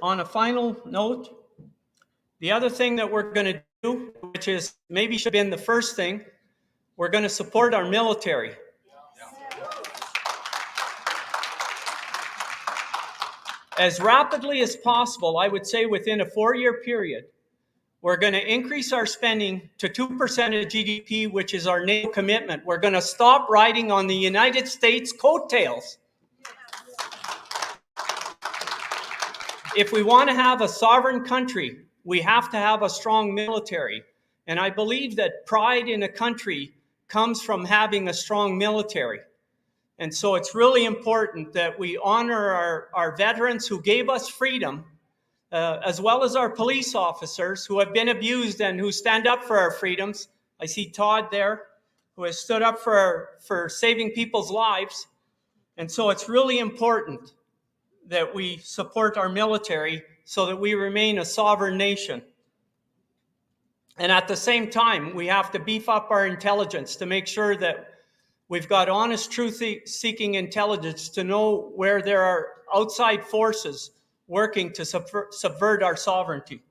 On a final note, the other thing that we're going to do, which is maybe should have been the first thing, we're going to support our military. As rapidly as possible, I would say within a 4-year period, We're going to increase our spending to 2% of GDP, which is our NATO commitment. We're going to stop riding on the United States coattails. If we want to have a sovereign country, we have to have a strong military. And I believe that pride in a country comes from having a strong military. And so it's really important that we honor our veterans who gave us freedom, as well as our police officers who have been abused and who stand up for our freedoms. I see Todd there, who has stood up for saving people's lives. And so it's really important that we support our military so that we remain a sovereign nation. And at the same time, we have to beef up our intelligence to make sure that we've got honest, truth-seeking intelligence to know where there are outside forces working to subvert our sovereignty.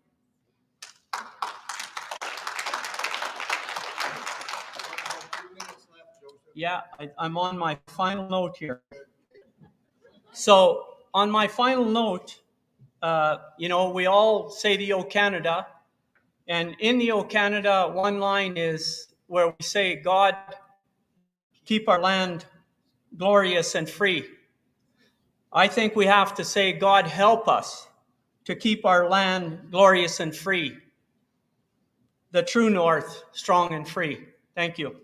Yeah, I'm on my final note here. So on my final note, we all say the O Canada, and in the O Canada, one line is where we say, God, keep our land glorious and free. I think we have to say, God, help us to keep our land glorious and free. The true north, strong and free. Thank you.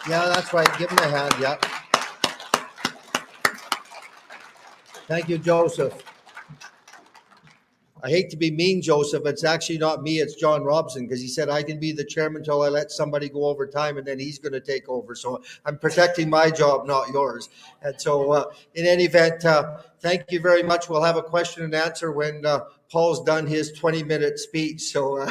Yeah, that's right. Give him a hand. Yeah. Thank you, Joseph. I hate to be mean, Joseph. It's actually not me. It's John Robson, because he said I can be the chairman until I let somebody go over time, and then he's going to take over. So I'm protecting my job, not yours. And so in any event, thank you very much. We'll have a question and answer when Paul's done his 20-minute speech. So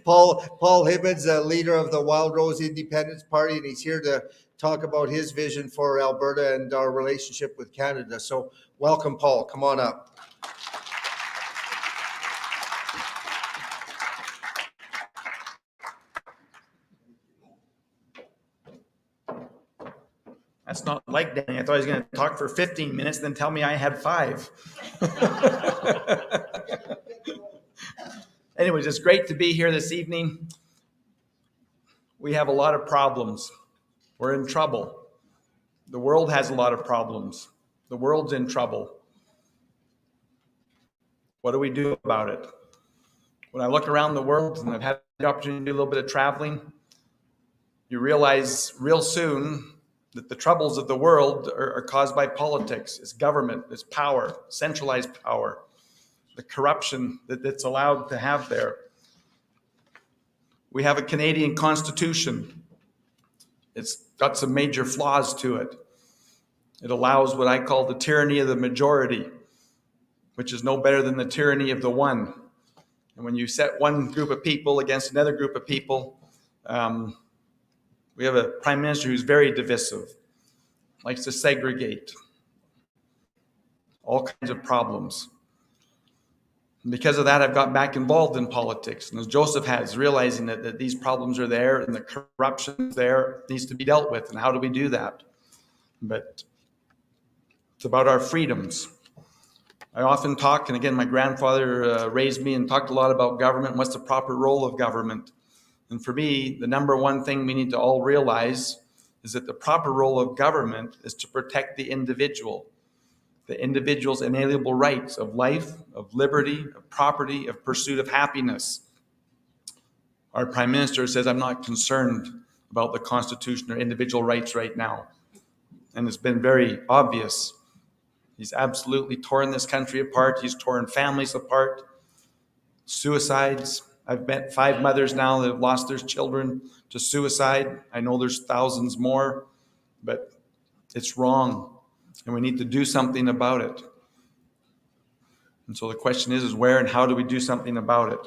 Paul Hinman's the leader of the Wild Rose Independence Party, and he's here to talk about his vision for Alberta and our relationship with Canada. So welcome, Paul. Come on up. That's not like Danny. I thought he was going to talk for 15 minutes, then tell me I had 5. Anyways, it's great to be here this evening. We have a lot of problems. We're in trouble. The world has a lot of problems. The world's in trouble. What do we do about it? When I look around the world, and I've had the opportunity to do a little bit of traveling, you realize real soon that the troubles of the world are caused by politics. It's government, it's power, centralized power, the corruption that's allowed to have there. We have a Canadian Constitution. It's got some major flaws to it. It allows what I call the tyranny of the majority, which is no better than the tyranny of the one. And when you set one group of people against another group of people, we have a prime minister who's very divisive, likes to segregate, all kinds of problems. And because of that, I've got back involved in politics. And as Joseph has, realizing that these problems are there and the corruption is there, needs to be dealt with. And how do we do that? But it's about our freedoms. I often talk, and again, my grandfather raised me and talked a lot about government. What's the proper role of government? And for me, the number one thing we need to all realize is that the proper role of government is to protect the individual's inalienable rights of life, of liberty, of property, of pursuit of happiness. Our Prime Minister says, I'm not concerned about the Constitution or individual rights right now. And it's been very obvious. He's absolutely torn this country apart. He's torn families apart. Suicides. I've met 5 mothers now that have lost their children to suicide. I know there's thousands more, but it's wrong, and we need to do something about it. And so the question is where and how do we do something about it?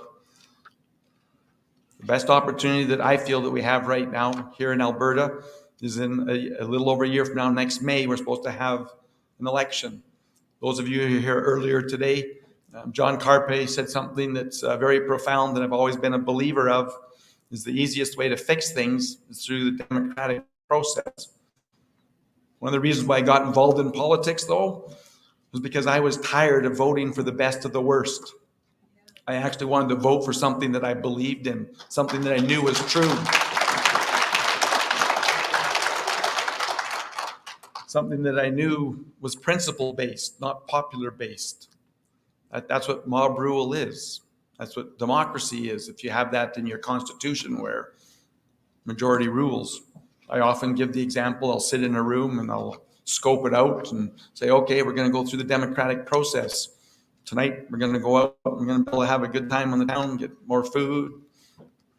The best opportunity that I feel that we have right now here in Alberta is in a little over a year from now, next May, we're supposed to have an election. Those of you who were here earlier today, John Carpe said something that's very profound that I've always been a believer of, is the easiest way to fix things is through the democratic process. One of the reasons why I got involved in politics, though, was because I was tired of voting for the best of the worst. I actually wanted to vote for something that I believed in, something that I knew was true. Something that I knew was principle-based, not popular-based. That's what mob rule is. That's what democracy is, if you have that in your constitution where majority rules. I often give the example, I'll sit in a room and I'll scope it out and say, okay, we're going to go through the democratic process. Tonight, we're going to go out, we're going to be able to have a good time on the town, get more food.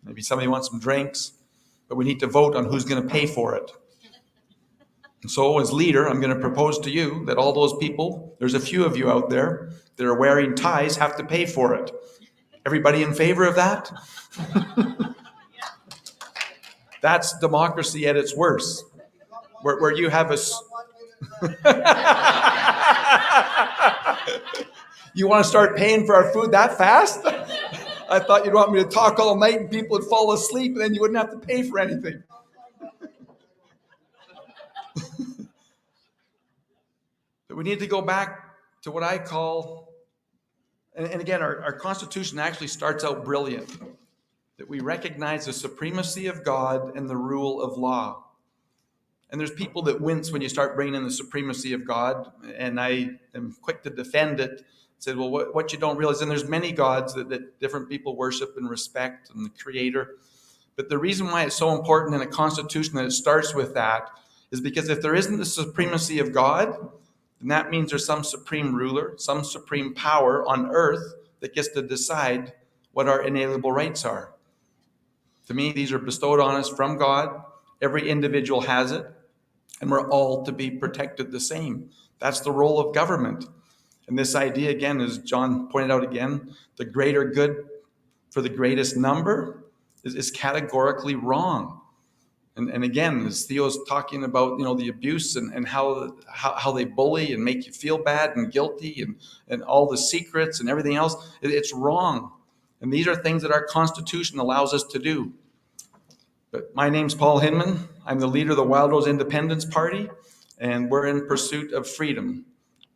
Maybe somebody wants some drinks, but we need to vote on who's going to pay for it. And so as leader, I'm going to propose to you that all those people, there's a few of you out there that are wearing ties, have to pay for it. Everybody in favor of that? That's democracy at its worst, where you have a... You want to start paying for our food that fast? I thought you'd want me to talk all night and people would fall asleep and then you wouldn't have to pay for anything. But we need to go back to what I call, and again, our Constitution actually starts out brilliant, that we recognize the supremacy of God and the rule of law. And there's people that wince when you start bringing in the supremacy of God, and I am quick to defend it. Said, well, what you don't realize, and there's many gods that different people worship and respect, and the Creator. But the reason why it's so important in a constitution that it starts with that is because if there isn't the supremacy of God, then that means there's some supreme ruler, some supreme power on earth that gets to decide what our inalienable rights are. To me, these are bestowed on us from God. Every individual has it, and we're all to be protected the same. That's the role of government. And this idea, again, as John pointed out again, the greater good for the greatest number is categorically wrong. And again, as Theo's talking about, the abuse and how they bully and make you feel bad and guilty and all the secrets and everything else, it's wrong. And these are things that our Constitution allows us to do. But my name's Paul Hinman. I'm the leader of the Wild Rose Independence Party, and we're in pursuit of freedom.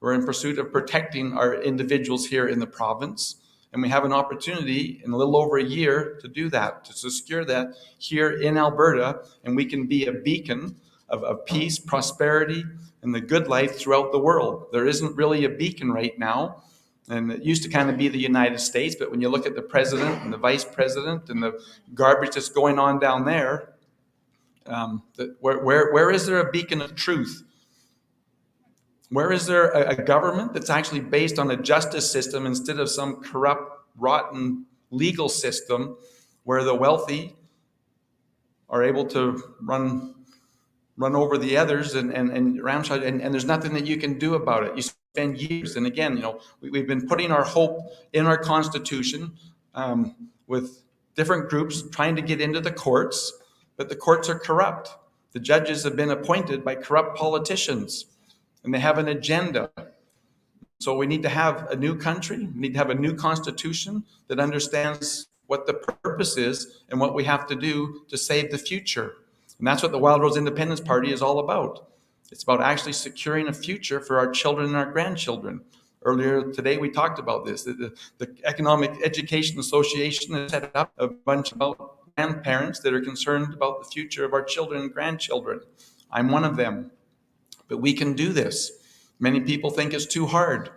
We're in pursuit of protecting our individuals here in the province. And we have an opportunity in a little over a year to do that, to secure that here in Alberta. And we can be a beacon of peace, prosperity, and the good life throughout the world. There isn't really a beacon right now. And it used to kind of be the United States. But when you look at the president and the vice president and the garbage that's going on down there, where is there a beacon of truth? Where is there a government that's actually based on a justice system instead of some corrupt, rotten legal system where the wealthy are able to run over the others and ramshot, and there's nothing that you can do about it? You spend years, and again, we've been putting our hope in our Constitution with different groups trying to get into the courts, but the courts are corrupt. The judges have been appointed by corrupt politicians. And they have an agenda. So we need to have a new country. We need to have a new constitution that understands what the purpose is and what we have to do to save the future. And that's what the Wild Rose Independence Party is all about. It's about actually securing a future for our children and our grandchildren. Earlier today, we talked about this. The Economic Education Association has set up a bunch of grandparents that are concerned about the future of our children and grandchildren. I'm one of them. But we can do this. Many people think it's too hard.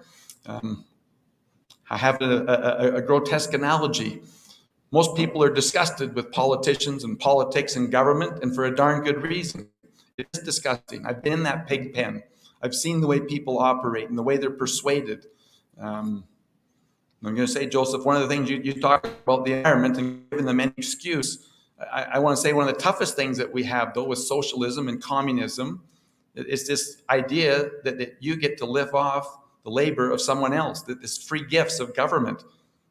I have a grotesque analogy. Most people are disgusted with politicians and politics and government, and for a darn good reason. It's disgusting. I've been in that pig pen. I've seen the way people operate and the way they're persuaded. I'm going to say, Joseph, one of the things you talk about the environment and giving them any excuse. I want to say one of the toughest things that we have, though, with socialism and communism, it's this idea that you get to live off the labor of someone else, that this free gifts of government,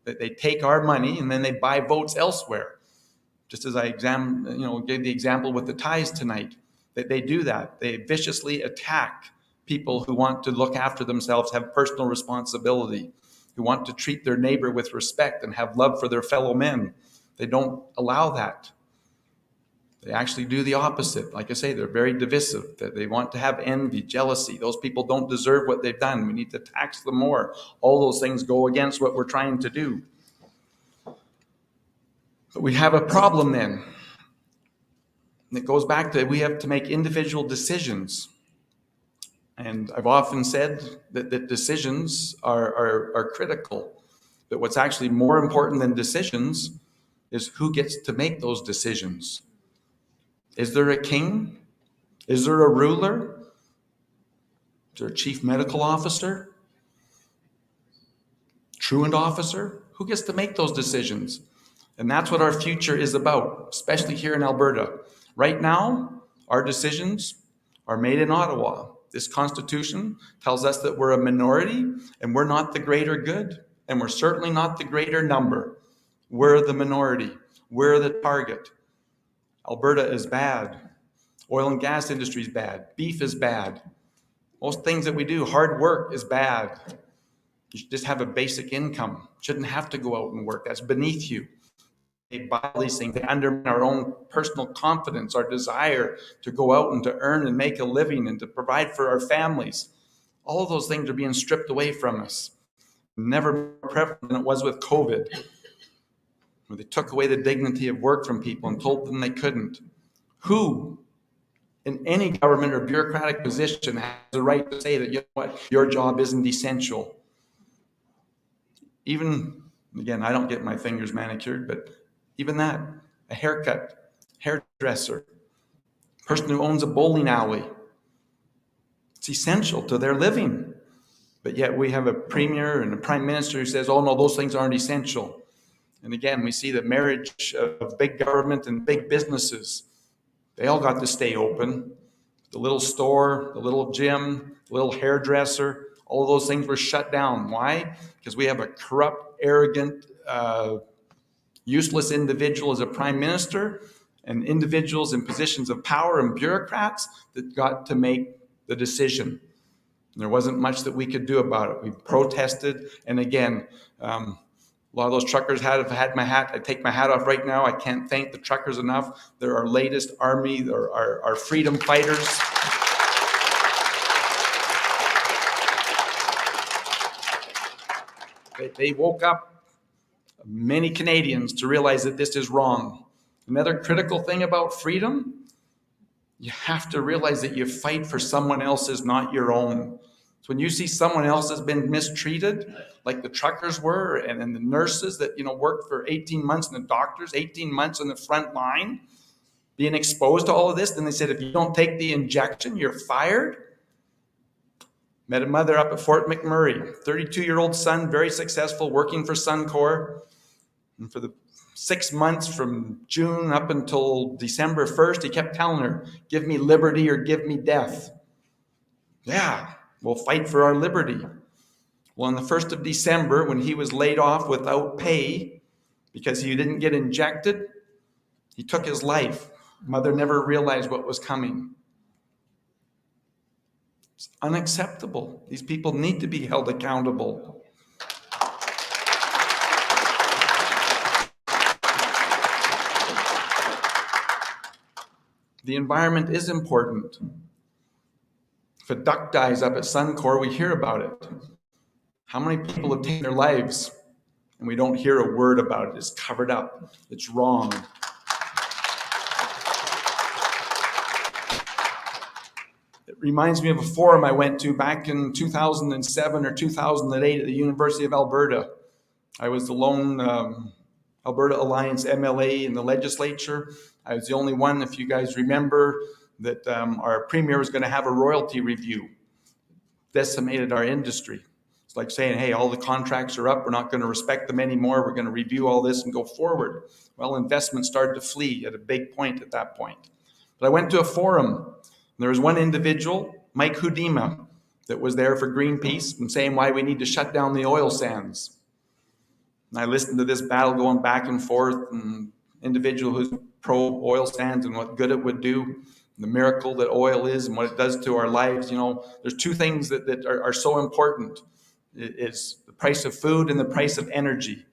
that they take our money and then they buy votes elsewhere. Just as I gave the example with the ties tonight, that they do that. They viciously attack people who want to look after themselves, have personal responsibility, who want to treat their neighbor with respect and have love for their fellow men. They don't allow that. They actually do the opposite. Like I say, they're very divisive. That they want to have envy, jealousy. Those people don't deserve what they've done. We need to tax them more. All those things go against what we're trying to do. But we have a problem then. And it goes back to we have to make individual decisions. And I've often said that decisions are critical. But what's actually more important than decisions is who gets to make those decisions. Is there a king? Is there a ruler? Is there a chief medical officer? Truant officer? Who gets to make those decisions? And that's what our future is about, especially here in Alberta. Right now, our decisions are made in Ottawa. This Constitution tells us that we're a minority and we're not the greater good, and we're certainly not the greater number. We're the minority. We're the target. Alberta is bad. Oil and gas industry is bad. Beef is bad. Most things that we do, hard work is bad. You should just have a basic income. Shouldn't have to go out and work. That's beneath you. They buy these things. They undermine our own personal confidence, our desire to go out and to earn and make a living and to provide for our families. All of those things are being stripped away from us. Never more prevalent than it was with COVID, where they took away the dignity of work from people and told them they couldn't. Who in any government or bureaucratic position has the right to say that, you know what, your job isn't essential? Even, again, I don't get my fingers manicured, but even that, a haircut, hairdresser, person who owns a bowling alley, it's essential to their living. But yet we have a premier and a prime minister who says, oh no, those things aren't essential. And again, we see the marriage of big government and big businesses. They all got to stay open. The little store, the little gym, the little hairdresser, all of those things were shut down. Why? Because we have a corrupt, arrogant, useless individual as a prime minister and individuals in positions of power and bureaucrats that got to make the decision. And there wasn't much that we could do about it. We protested. And again, a lot of those truckers have had my hat. I take my hat off right now. I can't thank the truckers enough. They're our latest army. They're our freedom fighters. They woke up many Canadians to realize that this is wrong. Another critical thing about freedom, you have to realize that you fight for someone else's, not your own. So when you see someone else has been mistreated, like the truckers were, and the nurses that worked for 18 months, and the doctors 18 months on the front line, being exposed to all of this, then they said, if you don't take the injection, you're fired. Met a mother up at Fort McMurray, 32-year-old son, very successful, working for Suncor. And for the 6 months from June up until December 1st, he kept telling her, give me liberty or give me death. Yeah, we'll fight for our liberty. Well, on the 1st of December, when he was laid off without pay because he didn't get injected, he took his life. Mother never realized what was coming. It's unacceptable. These people need to be held accountable. The environment is important. If a duck dies up at Suncor, we hear about it. How many people have taken their lives and we don't hear a word about it? It's covered up. It's wrong. It reminds me of a forum I went to back in 2007 or 2008 at the University of Alberta. I was the lone Alberta Alliance MLA in the legislature. I was the only one, if you guys remember, that our premier was going to have a royalty review. Decimated our industry. It's like saying, hey, all the contracts are up. We're not going to respect them anymore. We're going to review all this and go forward. Well, investment started to flee at a big point at that point. But I went to a forum. There was one individual, Mike Hudima, that was there for Greenpeace and saying why we need to shut down the oil sands. And I listened to this battle going back and forth, and individual who's pro-oil sands and what good it would do, the miracle that oil is and what it does to our lives. There's two things that are so important. It's the price of food and the price of energy.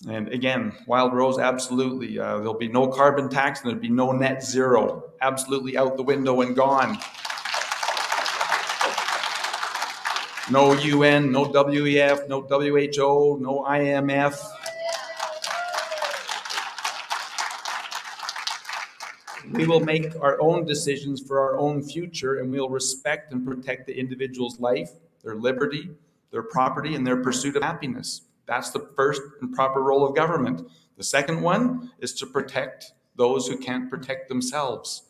And again, Wild Rose, absolutely. There'll be no carbon tax and there'll be no net zero. Absolutely out the window and gone. No UN, no WEF, no WHO, no IMF. We will make our own decisions for our own future, and we'll respect and protect the individual's life, their liberty, their property, and their pursuit of happiness. That's the first and proper role of government. The second one is to protect those who can't protect themselves.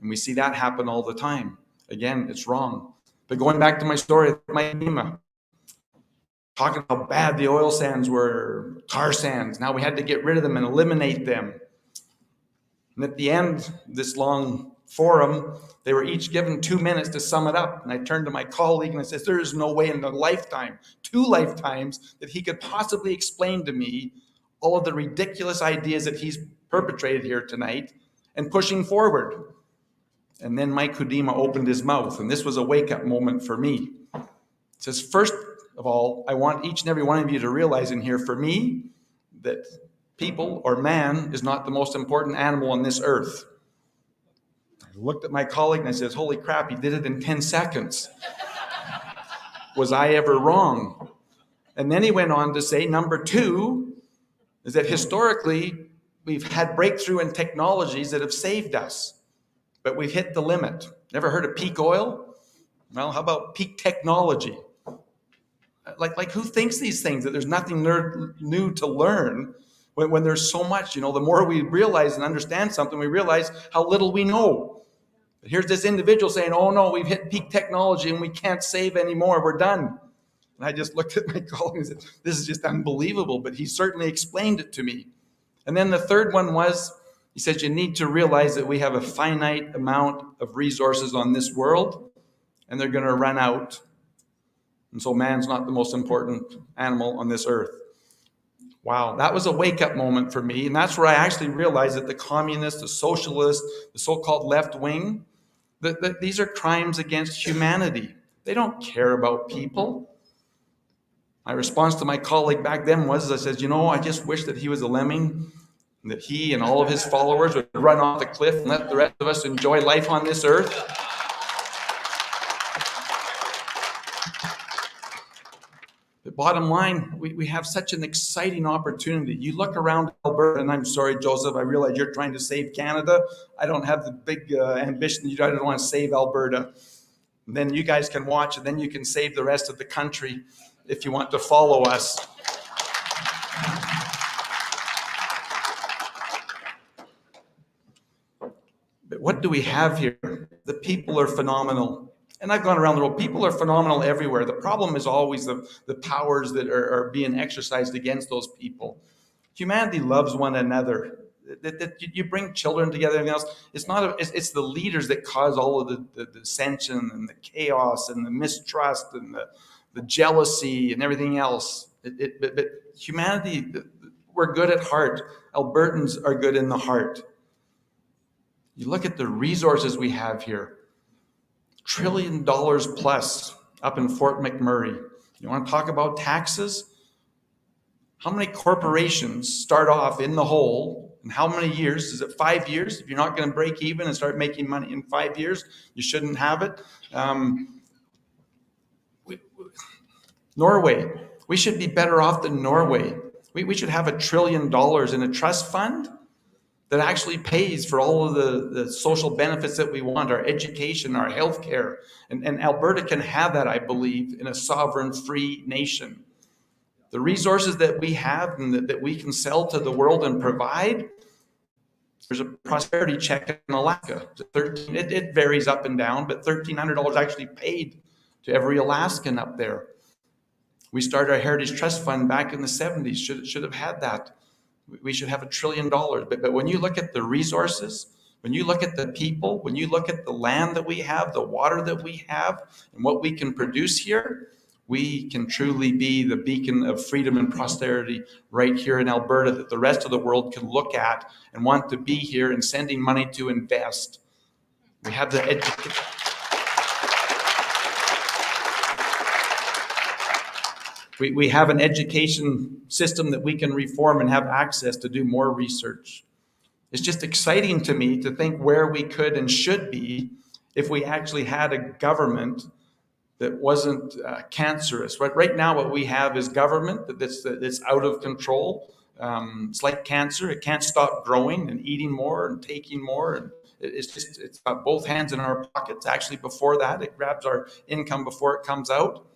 And we see that happen all the time. Again, it's wrong. But going back to my story of my FEMA, talking about how bad the oil sands were, tar sands. Now we had to get rid of them and eliminate them. And at the end of this long forum, they were each given 2 minutes to sum it up. And I turned to my colleague and I said, there is no way in a lifetime, 2 lifetimes, that he could possibly explain to me all of the ridiculous ideas that he's perpetrated here tonight and pushing forward. And then Mike Hudima opened his mouth, and this was a wake-up moment for me. He says, first of all, I want each and every one of you to realize in here, for me, that people or man is not the most important animal on this earth. I looked at my colleague and I said, holy crap, he did it in 10 seconds. Was I ever wrong? And then he went on to say, number 2 is that historically, we've had breakthrough in technologies that have saved us, but we've hit the limit. Never heard of peak oil? Well, how about peak technology? Like who thinks these things, that there's nothing new to learn when there's so much? The more we realize and understand something, we realize how little we know. But here's this individual saying, oh no, we've hit peak technology and we can't save anymore, we're done. And I just looked at my colleague and said, this is just unbelievable, but he certainly explained it to me. And then the third one was, he says, you need to realize that we have a finite amount of resources on this world and they're going to run out. And so man's not the most important animal on this earth. Wow, that was a wake-up moment for me. And that's where I actually realized that the communists, the socialists, the so-called left wing, that these are crimes against humanity. They don't care about people. My response to my colleague back then was, I said, I just wish that he was a lemming, and that he and all of his followers would run off the cliff and let the rest of us enjoy life on this earth. But bottom line, we have such an exciting opportunity. You look around Alberta, and I'm sorry, Joseph, I realize you're trying to save Canada. I don't have the big ambition. I don't want to save Alberta. And then you guys can watch, and then you can save the rest of the country if you want to follow us. But what do we have here? The people are phenomenal. And I've gone around the world. People are phenomenal everywhere. The problem is always the powers that are being exercised against those people. Humanity loves one another. That you bring children together and everything else. It's the leaders that cause all of the dissension and the chaos and the mistrust and the jealousy and everything else. But humanity, we're good at heart. Albertans are good in the heart. You look at the resources we have here. $1 trillion plus up in Fort McMurray. You want to talk about taxes? How many corporations start off in the hole? And how many years? Is it 5 years? If you're not going to break even and start making money in 5 years, you shouldn't have it. Norway. We should be better off than Norway. We should have $1 trillion in a trust fund that actually pays for all of the social benefits that we want, our education, our healthcare. And Alberta can have that, I believe, in a sovereign, free nation. The resources that we have and that we can sell to the world and provide, there's a prosperity check in Alaska. It varies up and down, but $1,300 actually paid to every Alaskan up there. We started our Heritage Trust Fund back in the 70s, should have had that. We should have $1 trillion. But when you look at the resources, when you look at the people, when you look at the land that we have, the water that we have, and what we can produce here, we can truly be the beacon of freedom and prosperity right here in Alberta that the rest of the world can look at and want to be here and sending money to invest. We have the education. We have an education system that we can reform and have access to do more research. It's just exciting to me to think where we could and should be if we actually had a government that wasn't cancerous. Right now, what we have is government that's out of control. It's like cancer; it can't stop growing and eating more and taking more, and it's got both hands in our pockets. Actually, before that, it grabs our income before it comes out.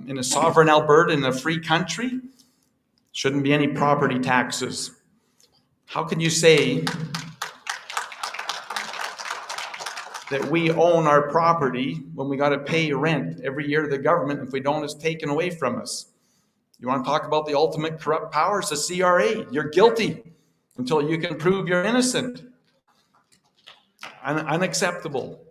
In a sovereign Alberta, in a free country, shouldn't be any property taxes. How can you say that we own our property when we got to pay rent every year to the government? If we don't, it's taken away from us. You want to talk about the ultimate corrupt power? It's the CRA. You're guilty until you can prove you're innocent. Unacceptable.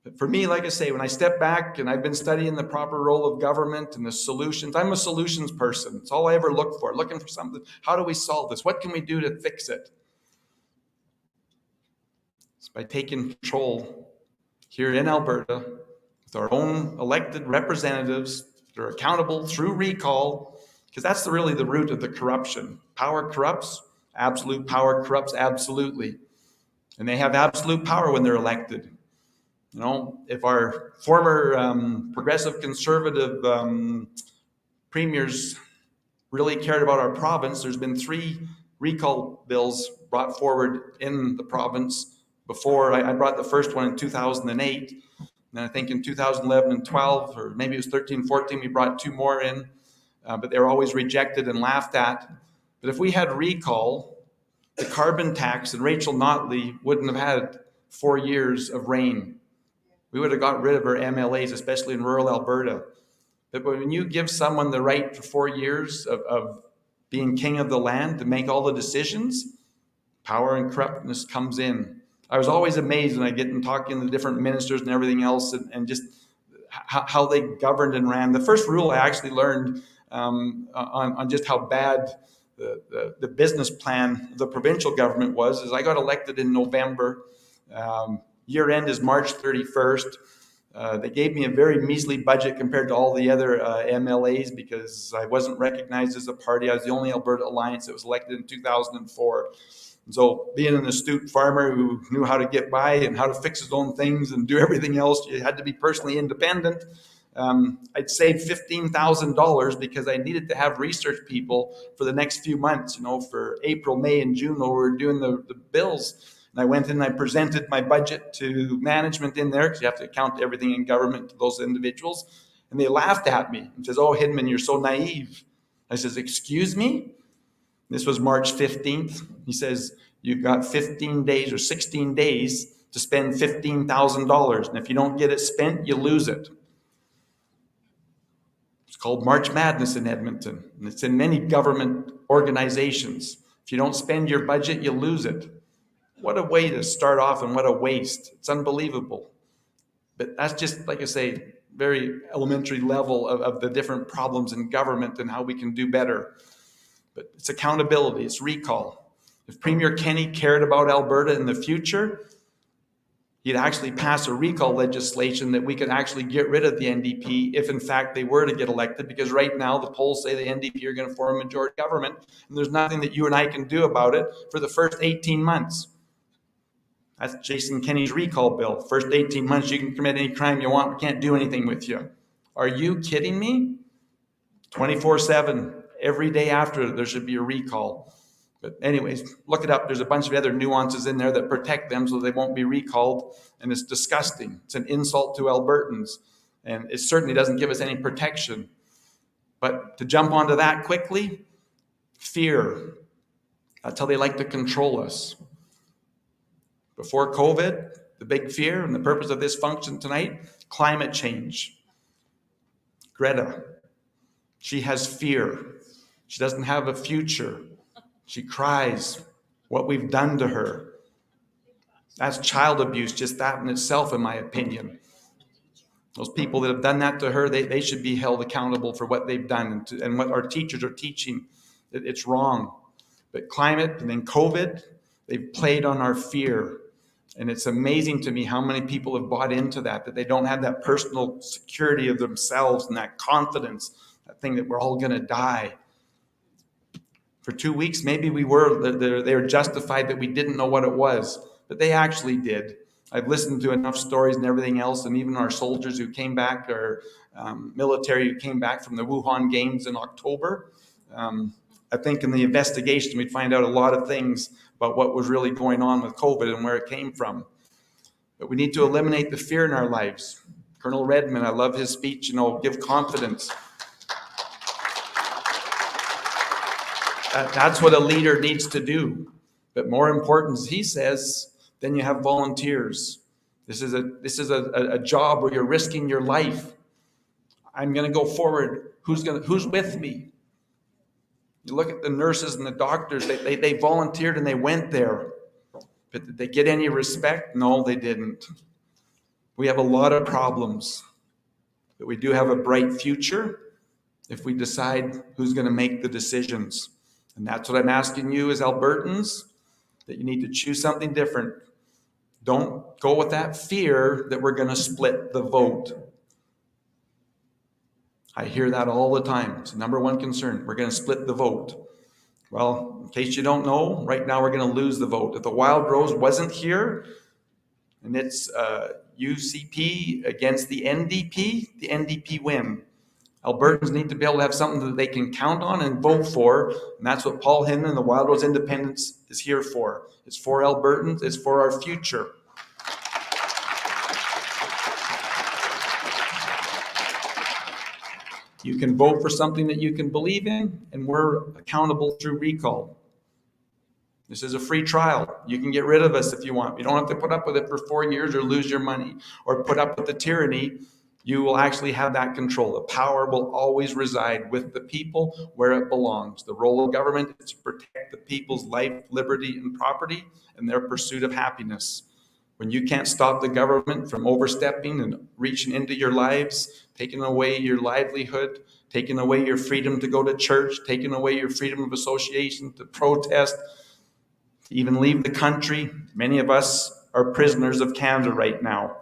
But for me, like I say, when I step back and I've been studying the proper role of government and the solutions, I'm a solutions person. It's all I ever look for, looking for something. How do we solve this? What can we do to fix it? It's by taking control here in Alberta with our own elected representatives that are accountable through recall, because that's really the root of the corruption. Power corrupts, absolute power corrupts absolutely. And they have absolute power when they're elected. You know, if our former progressive conservative premiers really cared about our province, there's been 3 recall bills brought forward in the province before. I brought the first one in 2008. And I think in 2011 and 12, or maybe it was 13, 14, we brought 2 more in. But they were always rejected and laughed at. But if we had recall, the carbon tax and Rachel Notley wouldn't have had 4 years of rain. We would have got rid of our MLAs, especially in rural Alberta. But when you give someone the right for 4 years of being king of the land to make all the decisions, power and corruptness comes in. I was always amazed when I get in talking to the different ministers and everything else, and just how they governed and ran. The first rule I actually learned on just how bad the business plan of the provincial government was is I got elected in November. Year end is March 31st. They gave me a very measly budget compared to all the other MLAs because I wasn't recognized as a party. I was the only Alberta Alliance that was elected in 2004. And so being an astute farmer who knew how to get by and how to fix his own things and do everything else, you had to be personally independent. I'd saved $15,000 because I needed to have research people for the next few months, for April, May, and June when we were doing the bills. And I went in and I presented my budget to management in there because you have to account everything in government to those individuals. And they laughed at me and says, "Oh, Hinman, you're so naive." I says, "Excuse me?" This was March 15th. He says, "You've got 15 days or 16 days to spend $15,000. And if you don't get it spent, you lose it." It's called March Madness in Edmonton. And it's in many government organizations. If you don't spend your budget, you lose it. What a way to start off and what a waste. It's unbelievable. But that's just, like I say, very elementary level of the different problems in government and how we can do better. But it's accountability, it's recall. If Premier Kenney cared about Alberta in the future, he'd actually pass a recall legislation that we could actually get rid of the NDP if in fact they were to get elected, because right now the polls say the NDP are going to form a majority government and there's nothing that you and I can do about it for the first 18 months. That's Jason Kenney's recall bill. First 18 months, you can commit any crime you want. We can't do anything with you. Are you kidding me? 24/7, every day after, there should be a recall. But anyways, look it up. There's a bunch of other nuances in there that protect them so they won't be recalled. And it's disgusting. It's an insult to Albertans. And it certainly doesn't give us any protection. But to jump onto that quickly, fear. That's how they like to control us. Before COVID, the big fear and the purpose of this function tonight, climate change. Greta, she has fear. She doesn't have a future. She cries what we've done to her. That's child abuse, just that in itself, in my opinion. Those people that have done that to her, they should be held accountable for what they've done and what our teachers are teaching. It's wrong. But climate and then COVID, they've played on our fear. And it's amazing to me how many people have bought into that they don't have that personal security of themselves and that confidence that thing that we're all going to die. For 2 weeks, maybe we were, they were justified that we didn't know what it was, but they actually did. I've listened to enough stories and everything else, and even our soldiers who came back, our military who came back from the Wuhan Games in October. I think in the investigation, we'd find out a lot of things about what was really going on with COVID and where it came from. But we need to eliminate the fear in our lives. Colonel Redmond, I love his speech, give confidence. That's what a leader needs to do. But more important, he says, then you have volunteers. This is a job where you're risking your life. I'm going to go forward. Who's with me? You look at the nurses and the doctors. They volunteered and they went there. But did they get any respect? No, they didn't. We have a lot of problems, but we do have a bright future if we decide who's going to make the decisions. And that's what I'm asking you as Albertans, that you need to choose something different. Don't go with that fear that we're going to split the vote. I hear that all the time. It's the number one concern. We're going to split the vote. Well, in case you don't know, right now we're going to lose the vote. If the Wild Rose wasn't here, and it's UCP against the NDP win. Albertans need to be able to have something that they can count on and vote for, and that's what Paul Hinman and the Wild Rose Independence is here for. It's for Albertans. It's for our future. You can vote for something that you can believe in, and we're accountable through recall. This is a free trial. You can get rid of us if you want. You don't have to put up with it for 4 years or lose your money or put up with the tyranny. You will actually have that control. The power will always reside with the people where it belongs. The role of government is to protect the people's life, liberty, and property and their pursuit of happiness. When you can't stop the government from overstepping and reaching into your lives, taking away your livelihood, taking away your freedom to go to church, taking away your freedom of association, to protest, to even leave the country. Many of us are prisoners of Canada right now.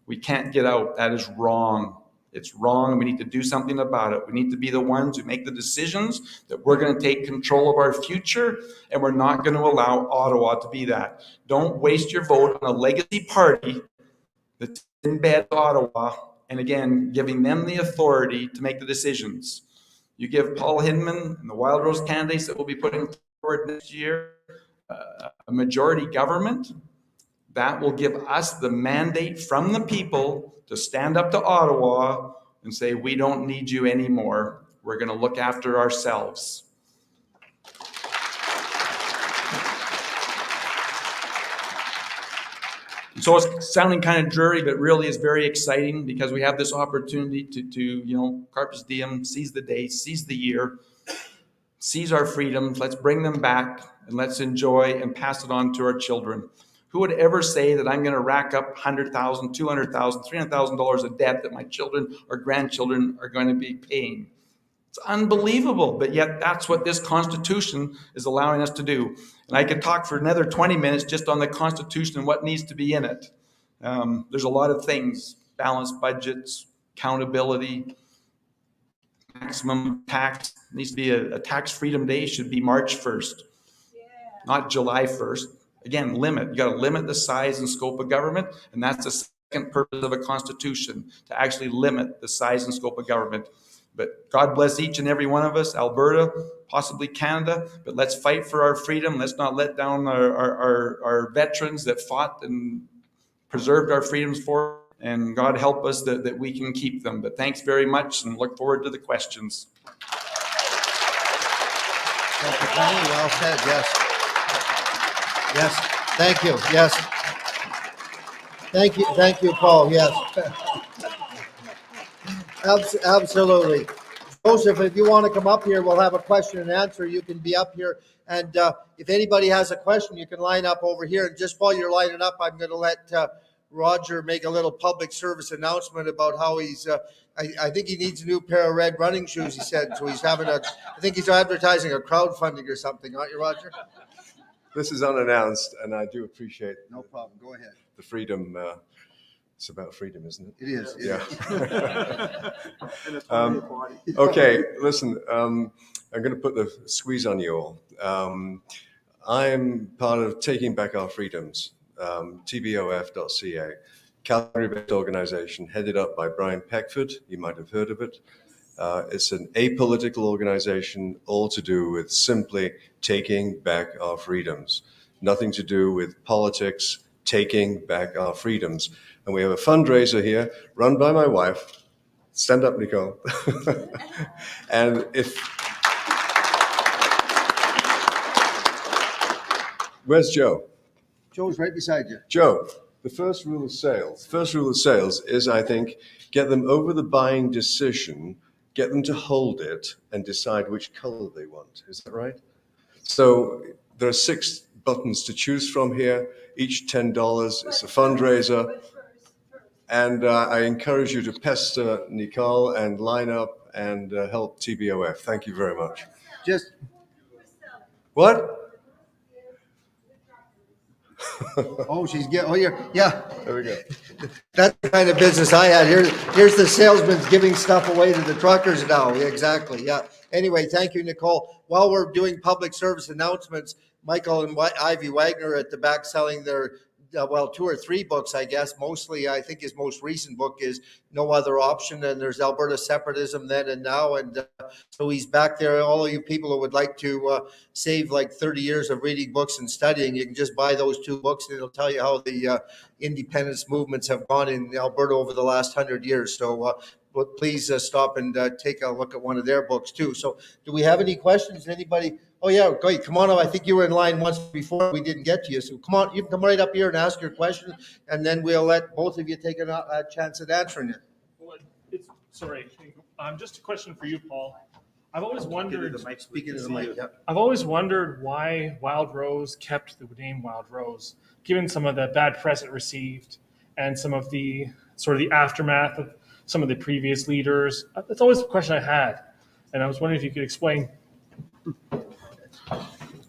We can't get out. That is wrong. It's wrong, and we need to do something about it. We need to be the ones who make the decisions that we're going to take control of our future, and we're not going to allow Ottawa to be that. Don't waste your vote on a legacy party that's in bed with Ottawa, and again, giving them the authority to make the decisions. You give Paul Hinman and the Wild Rose candidates that will be putting forward next year a majority government, that will give us the mandate from the people to stand up to Ottawa and say, we don't need you anymore. We're going to look after ourselves. So it's sounding kind of dreary, but really is very exciting because we have this opportunity to carpe diem, seize the day, seize the year, seize our freedoms. Let's bring them back and let's enjoy and pass it on to our children. Who would ever say that I'm going to rack up $100,000, $200,000, $300,000 of debt that my children or grandchildren are going to be paying? It's unbelievable, but yet that's what this Constitution is allowing us to do. And I could talk for another 20 minutes just on the Constitution and what needs to be in it. There's a lot of things: balanced budgets, accountability, maximum tax. It needs to be a tax freedom day. Should be March 1st, not July 1st. Again, limit. You got to limit the size and scope of government, and that's the second purpose of a constitution, to actually limit the size and scope of government. But God bless each and every one of us, Alberta, possibly Canada, but let's fight for our freedom. Let's not let down our veterans that fought and preserved our freedoms for, and God help us that we can keep them. But thanks very much, and look forward to the questions. Thank you, Kenny. Well said, yes. Yes, thank you, yes. Thank you, Paul, yes. Absolutely. Joseph, if you want to come up here, we'll have a question and answer. You can be up here. And if anybody has a question, you can line up over here. And just while you're lining up, I'm going to let Roger make a little public service announcement about how he's, I think he needs a new pair of red running shoes, he said. So he's having I think he's advertising a crowdfunding or something, aren't you, Roger? This is unannounced, and I do appreciate No problem. Go ahead. the freedom It's about freedom, isn't it? It is. Yeah. And it's party party. Okay, listen, I'm going to put the squeeze on you all. I'm part of Taking Back Our Freedoms, tbof.ca, Calgary-based organization headed up by Brian Peckford. You might have heard of it. It's an apolitical organization, all to do with simply taking back our freedoms. Nothing to do with politics, taking back our freedoms. And we have a fundraiser here run by my wife. Stand up, Nicole. And where's Joe? Joe's right beside you. Joe, the first rule of sales is, I think, get them over the buying decision, get them to hold it and decide which color they want. Is that right? So there are 6 buttons to choose from here, each $10. It's a fundraiser. And I encourage you to pester Nicole and line up and help TBOF. Thank you very much. Just What? yeah. There we go. That's the kind of business I had. Here's the salesman giving stuff away to the truckers now. Yeah, exactly. Yeah. Anyway, thank you, Nicole. While we're doing public service announcements, Michael and Ivy Wagner at the back selling their 2 or 3 books, I guess. Mostly, I think his most recent book is No Other Option, and there's Alberta Separatism Then and Now. And so he's back there. All of you people who would like to save like 30 years of reading books and studying, you can just buy those 2 books, and it'll tell you how the independence movements have gone in Alberta over the last 100 years. So please stop and take a look at one of their books too. So do we have any questions? Anybody? Oh yeah, great. Come on up. I think you were in line once before. We didn't get to you. So come on, you can come right up here and ask your question, and then we'll let both of you take a chance at answering it. Well, sorry, just a question for you, Paul. I've always wondered. Speaking to the mic. Yeah. I've always wondered why Wild Rose kept the name Wild Rose, given some of the bad press it received and some of the sort of the aftermath of some of the previous leaders. That's always a question I had, and I was wondering if you could explain.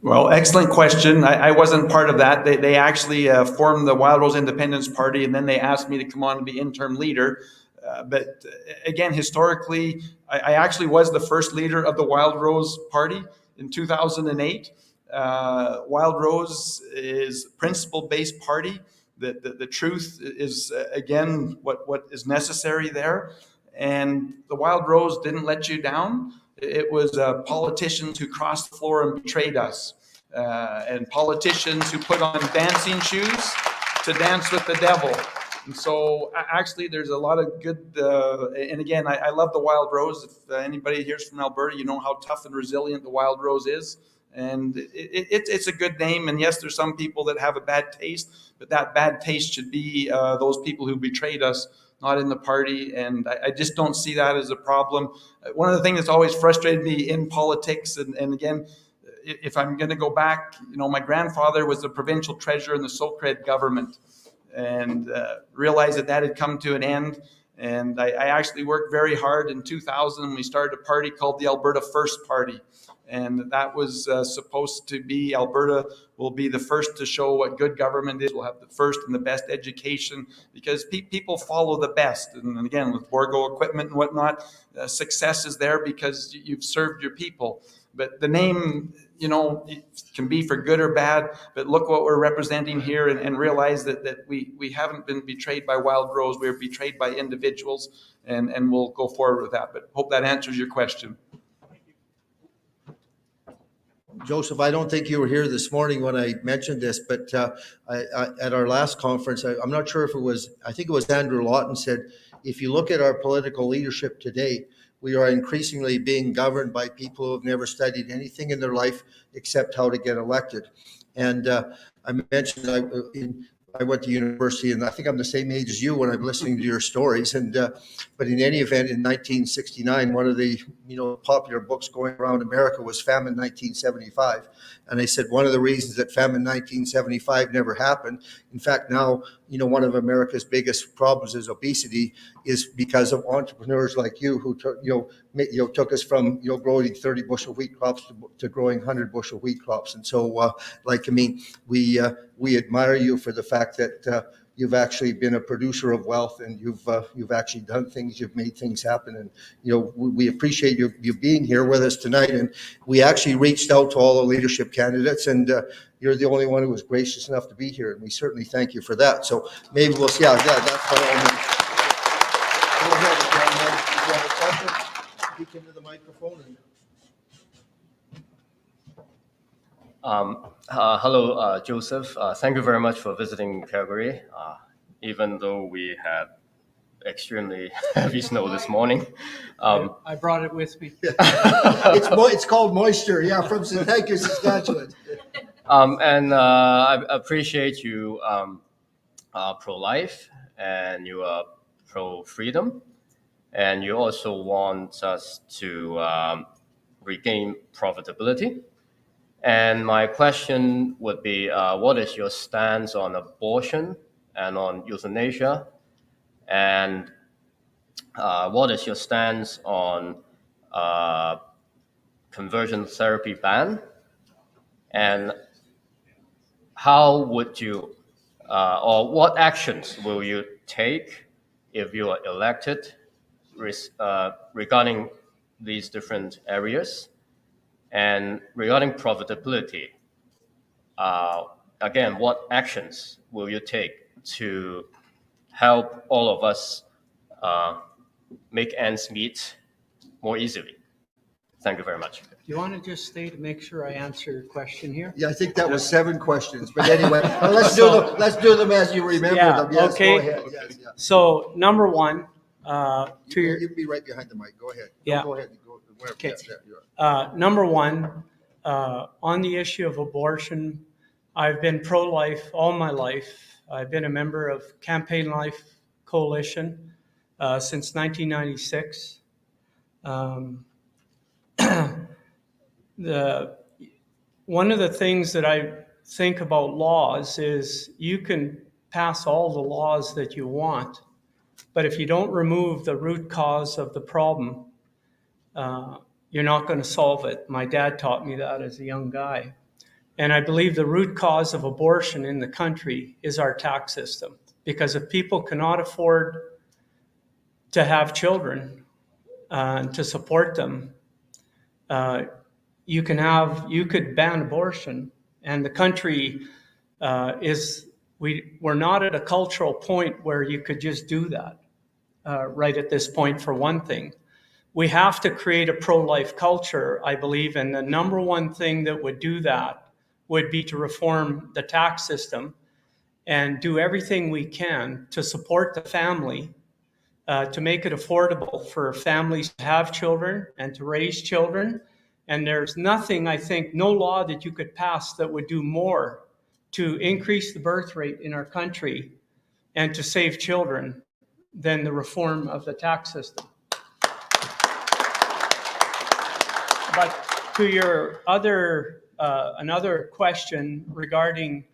Well, excellent question. I wasn't part of that. They actually formed the Wild Rose Independence Party, and then they asked me to come on and be interim leader. But again, historically, I actually was the first leader of the Wild Rose Party in 2008. Wild Rose is a principle-based party. The truth is, again, what is necessary there. And the Wild Rose didn't let you down. It was politicians who crossed the floor and betrayed us, and politicians who put on dancing shoes to dance with the devil. And so actually there's a lot of good, and again, I love the Wild Rose. If anybody here's from Alberta, you know how tough and resilient the Wild Rose is. And it's a good name. And yes, there's some people that have a bad taste, but that bad taste should be those people who betrayed us, not in the party. And I just don't see that as a problem. One of the things that's always frustrated me in politics, and again, if I'm going to go back, my grandfather was the provincial treasurer in the Socred government, and realized that had come to an end. And I actually worked very hard in 2000. We started a party called the Alberta First Party. And that was supposed to be Alberta will be the first to show what good government is. We'll have the first and the best education, because people follow the best. And again, with Borgo equipment and whatnot, success is there because you've served your people. But the name, it can be for good or bad. But look what we're representing here, and realize that we haven't been betrayed by Wild Rose. We're betrayed by individuals, and we'll go forward with that. But hope that answers your question. Joseph, I don't think you were here this morning when I mentioned this, but at our last conference, I'm not sure if it was, I think it was Andrew Lawton said, if you look at our political leadership today, we are increasingly being governed by people who have never studied anything in their life except how to get elected. And I mentioned I went to university, and I think I'm the same age as you when I'm listening to your stories. And but in any event, in 1969, one of the popular books going around America was Famine 1975. And they said one of the reasons that Famine 1975 never happened, in fact, now one of America's biggest problems is obesity, is because of entrepreneurs like you who took us from growing 30 bushel wheat crops to growing 100 bushel wheat crops. And so we admire you for the fact that you've actually been a producer of wealth, and you've actually done things, you've made things happen. And, we appreciate you being here with us tonight. And we actually reached out to all the leadership candidates, and you're the only one who was gracious enough to be here. And we certainly thank you for that. So maybe we'll see. Yeah, that's by all means. Go ahead, if you have a question, speak into the microphone. Hello, Joseph. Thank you very much for visiting Calgary, even though we had extremely heavy snow this morning. I brought it with me. It's called moisture, yeah, from thank you, Saskatchewan. And I appreciate you pro-life, and you are pro-freedom, and you also want us to regain profitability. And my question would be, what is your stance on abortion and on euthanasia? And what is your stance on conversion therapy ban? And how would you, or what actions will you take if you are elected regarding these different areas? And regarding profitability, again, what actions will you take to help all of us make ends meet more easily? Thank you very much. Do you want to just stay to make sure I answer your question here? Yeah, I think that was 7 questions, but anyway, let's do them as you remember them. Yes, okay. Go ahead. Yes, yeah. So number one, You can be right behind the mic. Go ahead. Yeah. Go ahead. Go wherever. Okay. Yes, there you are. Number one, on the issue of abortion, I've been pro-life all my life. I've been a member of Campaign Life Coalition since 1996. One of the things that I think about laws is you can pass all the laws that you want, but if you don't remove the root cause of the problem, you're not going to solve it. My dad taught me that as a young guy. And I believe the root cause of abortion in the country is our tax system. Because if people cannot afford to have children and to support them, you could ban abortion. And the country we're not at a cultural point where you could just do that right at this point, for one thing. We have to create a pro-life culture, I believe, and the number one thing that would do that would be to reform the tax system and do everything we can to support the family, to make it affordable for families to have children and to raise children. And there's nothing, I think, no law that you could pass that would do more to increase the birth rate in our country and to save children than the reform of the tax system. But to your another question regarding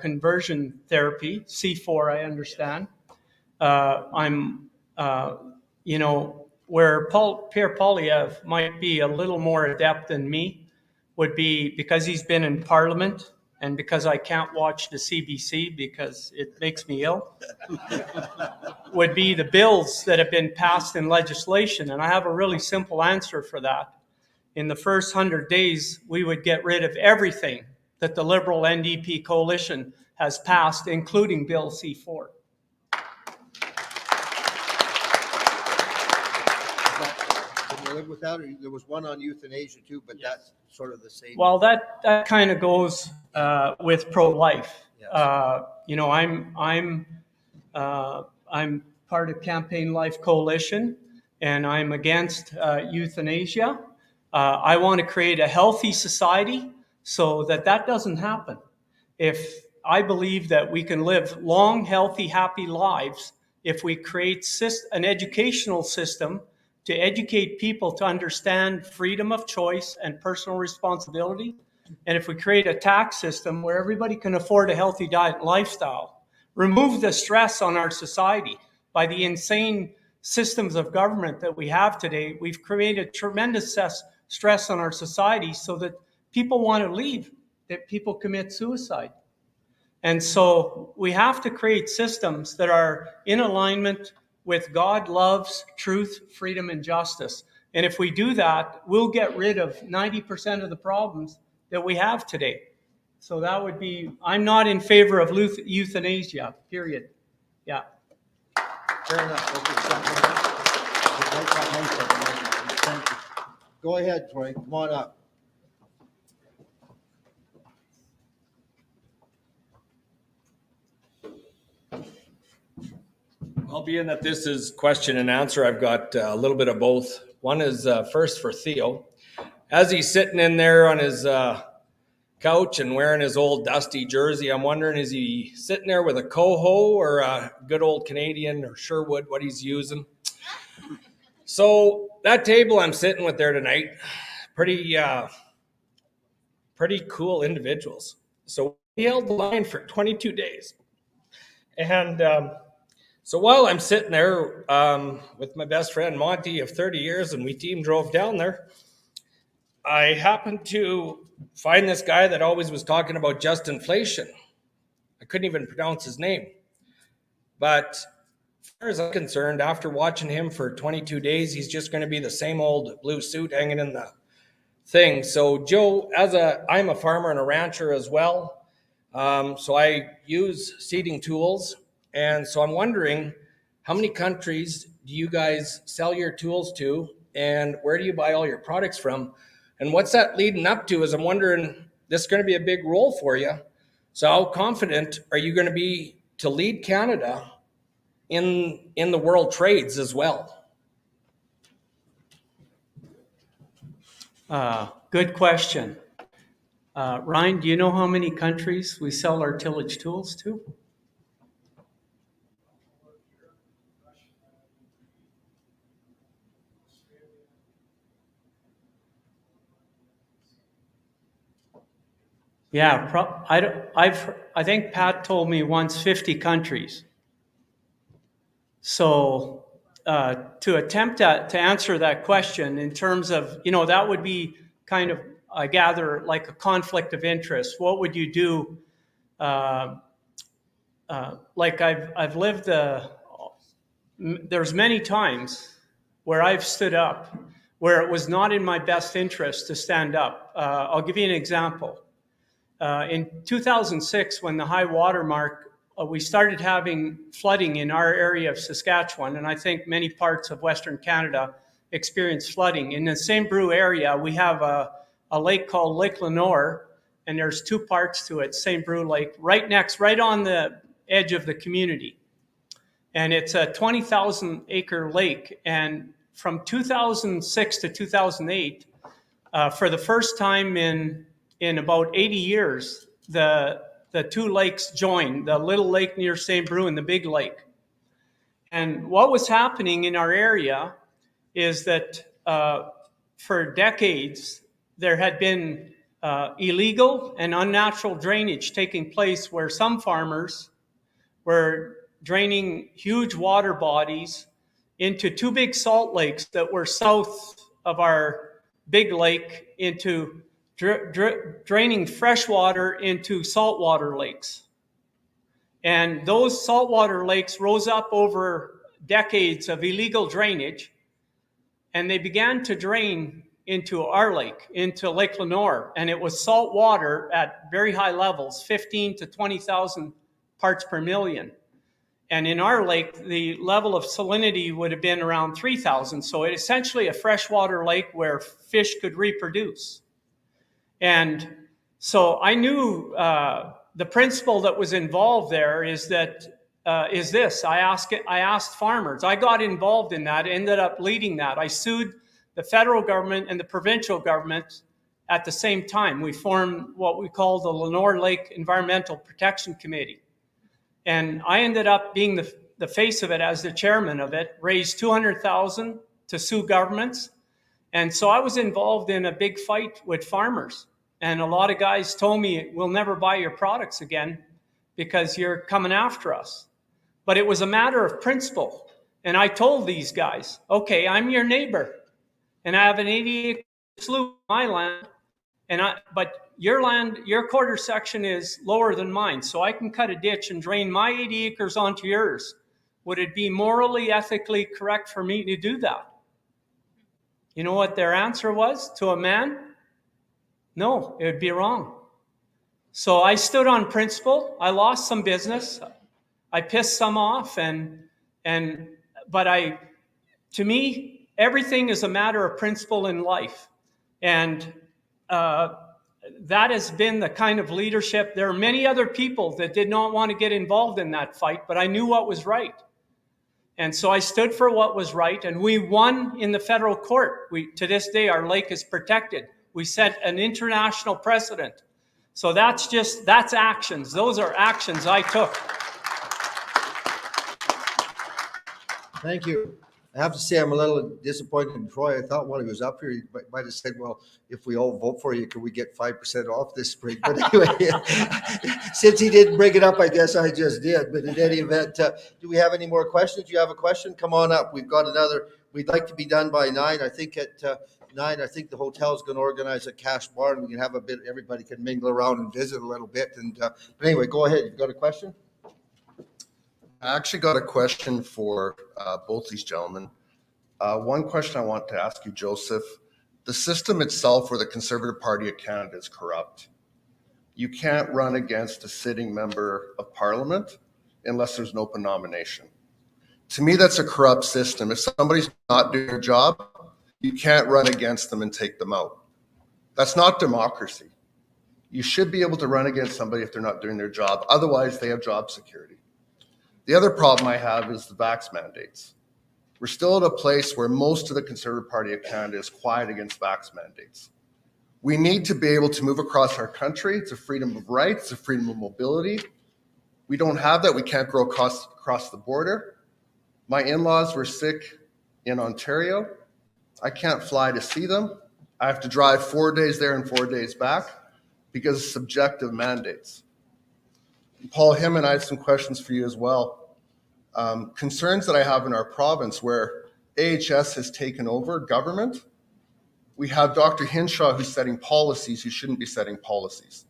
conversion therapy, C4, I understand. Where Pierre Poilievre might be a little more adept than me would be because he's been in Parliament and because I can't watch the CBC because it makes me ill, would be the bills that have been passed in legislation. And I have a really simple answer for that. In the first 100 days, we would get rid of everything that the Liberal NDP coalition has passed, including Bill C4. Can you live without it? There was one on euthanasia too, but that's sort of the same. Well, that kind of goes with pro-life. Yes. I'm part of Campaign Life Coalition, and I'm against euthanasia. I want to create a healthy society so that doesn't happen. If I believe that we can live long, healthy, happy lives if we create an educational system to educate people to understand freedom of choice and personal responsibility. And if we create a tax system where everybody can afford a healthy diet and lifestyle, remove the stress on our society by the insane systems of government that we have today, we've created tremendous stress on our society so that people want to leave, that people commit suicide. And so we have to create systems that are in alignment with God loves truth, freedom, and justice. And if we do that, we'll get rid of 90% of the problems that we have today. So that would be, I'm not in favor of euthanasia, period. Yeah. Fair enough. Thank you. Go ahead, Troy. Come on up. Well, being that this is question and answer, I've got a little bit of both. One is first for Theo. As he's sitting in there on his couch and wearing his old dusty jersey, I'm wondering, is he sitting there with a Coho or a good old Canadian or Sherwood, what he's using? So that table I'm sitting with there tonight, pretty cool individuals. So we held the line for 22 days. And so while I'm sitting there with my best friend Monty of 30 years and we team drove down there, I happened to find this guy that always was talking about just inflation. I couldn't even pronounce his name. But as far as I'm concerned, after watching him for 22 days, he's just going to be the same old blue suit hanging in the thing. So Joe, I'm a farmer and a rancher as well. So I use seeding tools. And so I'm wondering, how many countries do you guys sell your tools to, and where do you buy all your products from? And what's that leading up to is I'm wondering, this is going to be a big role for you. So how confident are you going to be to lead Canada in the world trades as well? Good question. Ryan, do you know how many countries we sell our tillage tools to? Yeah, I think Pat told me once 50 countries. So to attempt to answer that question in terms of, that would be kind of, I gather, like a conflict of interest. What would you do? Like I've lived, there's many times where I've stood up where it was not in my best interest to stand up. I'll give you an example. In 2006, when the high water mark, we started having flooding in our area of Saskatchewan, and I think many parts of Western Canada experienced flooding. In the St. Brew area, we have a lake called Lake Lenore, and there's two parts to it, St. Brew Lake, right on the edge of the community. And it's a 20,000 acre lake. And from 2006 to 2008, for the first time in about 80 years, the two lakes joined, the little lake near St. Brew and the big lake. And what was happening in our area is that for decades, there had been illegal and unnatural drainage taking place where some farmers were draining huge water bodies into two big salt lakes that were south of our big lake, into draining fresh water into saltwater lakes. And those saltwater lakes rose up over decades of illegal drainage, and they began to drain into our lake, into Lake Lenore. And it was salt water at very high levels, 15 to 20,000 parts per million. And in our lake, the level of salinity would have been around 3,000. So it's essentially a freshwater lake where fish could reproduce. And so I knew the principle that was involved there is this. I asked farmers. I got involved in that, ended up leading that. I sued the federal government and the provincial government at the same time. We formed what we call the Lenore Lake Environmental Protection Committee. And I ended up being the face of it as the chairman of it, raised $200,000 to sue governments. And so I was involved in a big fight with farmers. And a lot of guys told me, we'll never buy your products again because you're coming after us. But it was a matter of principle. And I told these guys, okay, I'm your neighbor. And I have an 80-acre slough on my land. But your quarter section is lower than mine, so I can cut a ditch and drain my 80 acres onto yours. Would it be morally, ethically correct for me to do that? You know what their answer was to a man? No, it would be wrong. So I stood on principle. I lost some business. I pissed some off, but to me, everything is a matter of principle in life. And that has been the kind of leadership. There are many other people that did not want to get involved in that fight, but I knew what was right. And so I stood for what was right, and we won in the federal court. To this day, our lake is protected. We set an international precedent. So that's actions. Those are actions I took. Thank you. I have to say I'm a little disappointed in Troy. I thought while he was up here, he might have said, well, if we all vote for you, can we get 5% off this spring? But anyway, since he didn't bring it up, I guess I just did. But in any event, do we have any more questions? Do you have a question? Come on up. We've got another. We'd like to be done by 9. I think at 9, I think the hotel is going to organize a cash bar, and we can have a bit, everybody can mingle around and visit a little bit. But anyway, go ahead. You've got a question? I actually got a question for both these gentlemen. One question I want to ask you, Joseph. The system itself for the Conservative Party of Canada is corrupt. You can't run against a sitting member of Parliament unless there's an open nomination. To me, that's a corrupt system. If somebody's not doing their job, you can't run against them and take them out. That's not democracy. You should be able to run against somebody if they're not doing their job. Otherwise, they have job security. The other problem I have is the vax mandates. We're still at a place where most of the Conservative Party of Canada is quiet against vax mandates. We need to be able to move across our country. It's a freedom of rights, it's a freedom of mobility. We don't have that. We can't go across the border. My in-laws were sick in Ontario. I can't fly to see them. I have to drive 4 days there and 4 days back because of subjective mandates. Paul Hinman, I have some questions for you as well. Concerns that I have in our province where AHS has taken over government. We have Dr. Hinshaw who's setting policies who shouldn't be setting policies.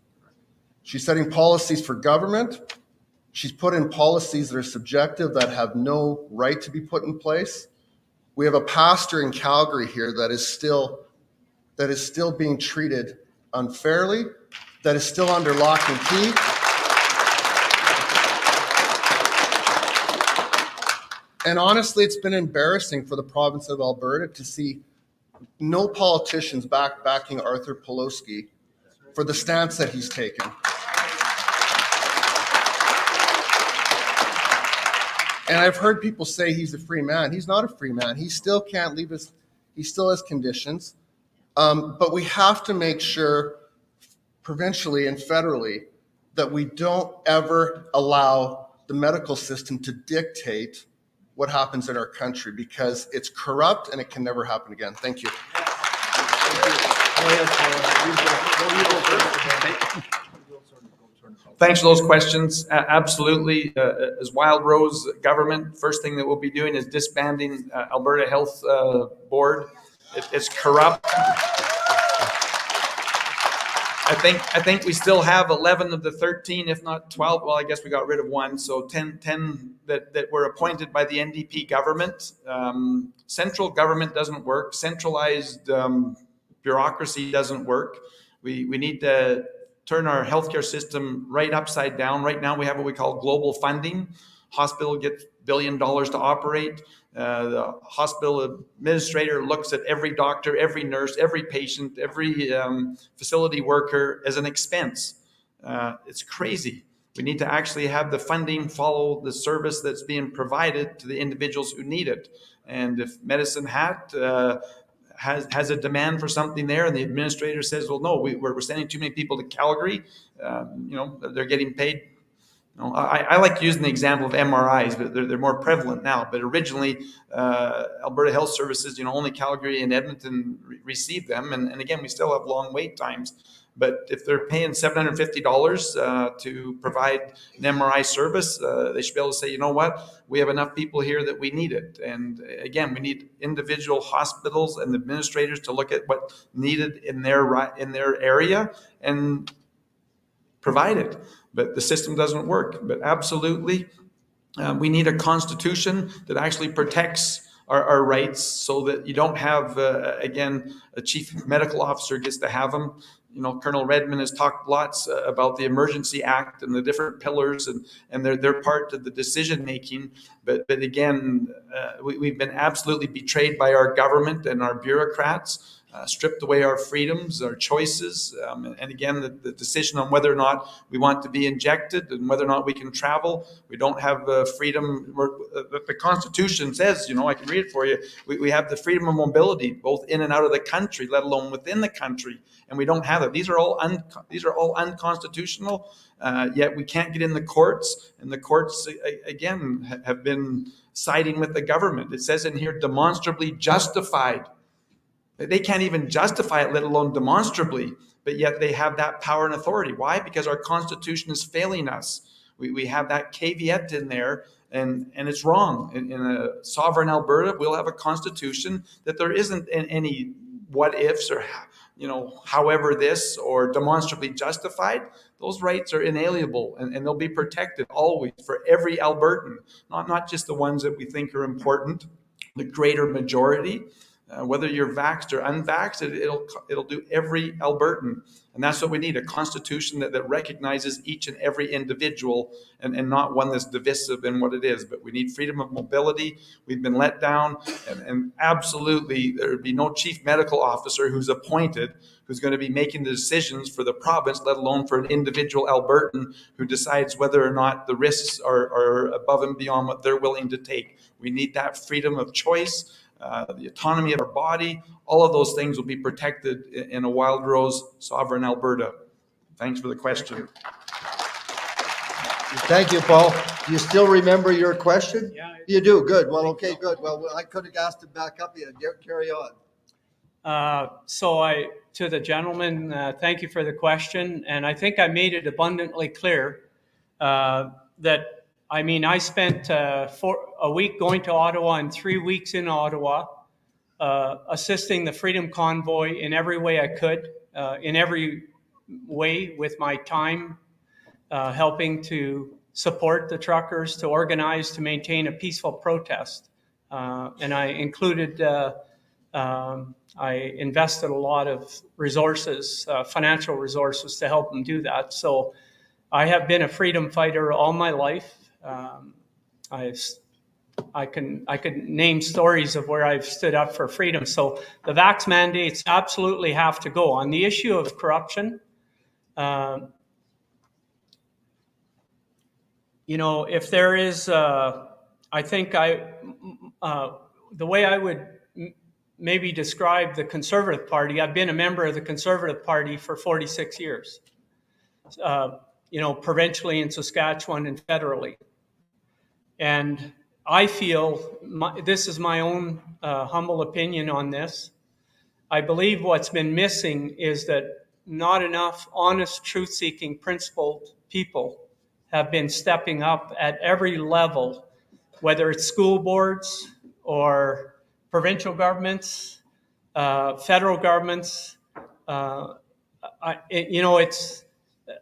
She's setting policies for government. She's put in policies that are subjective, that have no right to be put in place. We have a pastor in Calgary here that is still being treated unfairly, that is still under lock and key. And honestly, it's been embarrassing for the province of Alberta to see no politicians backing Arthur Pawlowski for the stance that he's taken. And I've heard people say he's a free man. He's not a free man. He still can't leave he still has conditions. But we have to make sure provincially and federally that we don't ever allow the medical system to dictate what happens in our country, because it's corrupt and it can never happen again. Thank you. Thanks for those questions. Absolutely. As Wild Rose government, first thing that we'll be doing is disbanding Alberta Health Board. It's corrupt. I think we still have 11 of the 13, if not 12. Well, I guess we got rid of one. So 10 that were appointed by the NDP government. Central government doesn't work. Centralized bureaucracy doesn't work. We need to turn our healthcare system right upside down. Right now we have what we call global funding. Hospital gets $1 billion to operate. The hospital administrator looks at every doctor, every nurse, every patient, every facility worker as an expense. It's crazy. We need to actually have the funding follow the service that's being provided to the individuals who need it. And if Medicine Hat has a demand for something there, and the administrator says, "Well, no, we're sending too many people to Calgary," they're getting paid. I like using the example of MRIs, but they're more prevalent now. But originally, Alberta Health Services, only Calgary and Edmonton received them. And again, we still have long wait times. But if they're paying $750 to provide an MRI service, they should be able to say, you know what, we have enough people here that we need it. And again, we need individual hospitals and administrators to look at what's needed in their area and provide it. But the system doesn't work. But absolutely, we need a constitution that actually protects our rights, so that you don't have, again, a chief medical officer gets to have them. You know, Colonel Redmond has talked lots about the Emergency Act and the different pillars, and they're part of the decision making. But again, we've been absolutely betrayed by our government and our bureaucrats. Stripped away our freedoms, our choices, and again, the decision on whether or not we want to be injected and whether or not we can travel. We don't have freedom. The Constitution says, you know, I can read it for you. We have the freedom of mobility, both in and out of the country, let alone within the country, and we don't have it. These are all unconstitutional. Yet we can't get in the courts, and the courts again have been siding with the government. It says in here, demonstrably justified. They can't even justify it, let alone demonstrably, but yet they have that power and authority. Why? Because our Constitution is failing us. We have that caveat in there, and it's wrong. In a sovereign Alberta, we'll have a Constitution that there isn't any what ifs or, you know, however this or demonstrably justified. Those rights are inalienable, and they'll be protected always for every Albertan, not just the ones that we think are important, the greater majority. Whether you're vaxxed or unvaxxed, it'll do every Albertan. And that's what we need, a constitution that recognizes each and every individual, and not one that's divisive in what it is. But we need freedom of mobility. We've been let down, and absolutely there would be no chief medical officer who's appointed who's going to be making the decisions for the province, let alone for an individual Albertan who decides whether or not the risks are above and beyond what they're willing to take. We need that freedom of choice. The autonomy of our body, all of those things will be protected in a Wild Rose sovereign Alberta. Thanks for the question. Thank you, Paul. Do you still remember your question? Yeah. You do? Good. Well, okay, good. Well, I could have asked him back up yet. Carry on. To the gentleman, thank you for the question. And I think I made it abundantly clear that I spent a week going to Ottawa and 3 weeks in Ottawa, assisting the Freedom Convoy in every way I could, in every way with my time, helping to support the truckers, to organize, to maintain a peaceful protest. And I included, I invested a lot of resources, financial resources to help them do that. So I have been a freedom fighter all my life. I could name stories of where I've stood up for freedom. So the vax mandates absolutely have to go. On the issue of corruption, if there is, I think the way I would maybe describe the Conservative Party, I've been a member of the Conservative Party for 46 years, provincially in Saskatchewan and federally. And I feel, this is my own humble opinion on this, I believe what's been missing is that not enough honest, truth-seeking, principled people have been stepping up at every level, whether it's school boards or provincial governments, federal governments.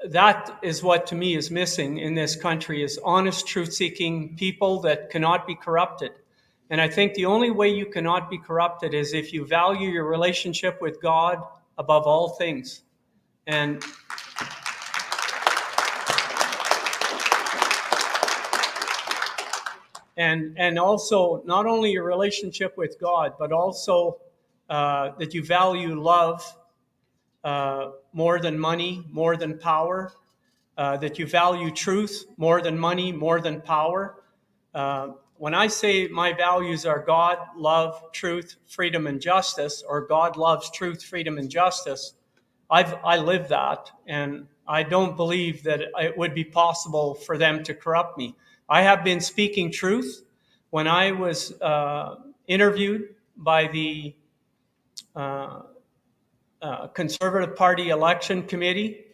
That is what to me is missing in this country, is honest, truth-seeking people that cannot be corrupted. And I think the only way you cannot be corrupted is if you value your relationship with God above all things. And also not only your relationship with God, but also that you value love more than money, more than power, that you value truth more than money, more than power. When I say my values are God, love, truth, freedom, and justice, or God loves truth, freedom, and justice, I live that, and I don't believe that it would be possible for them to corrupt me. I have been speaking truth. When I was interviewed by the Conservative Party election committee.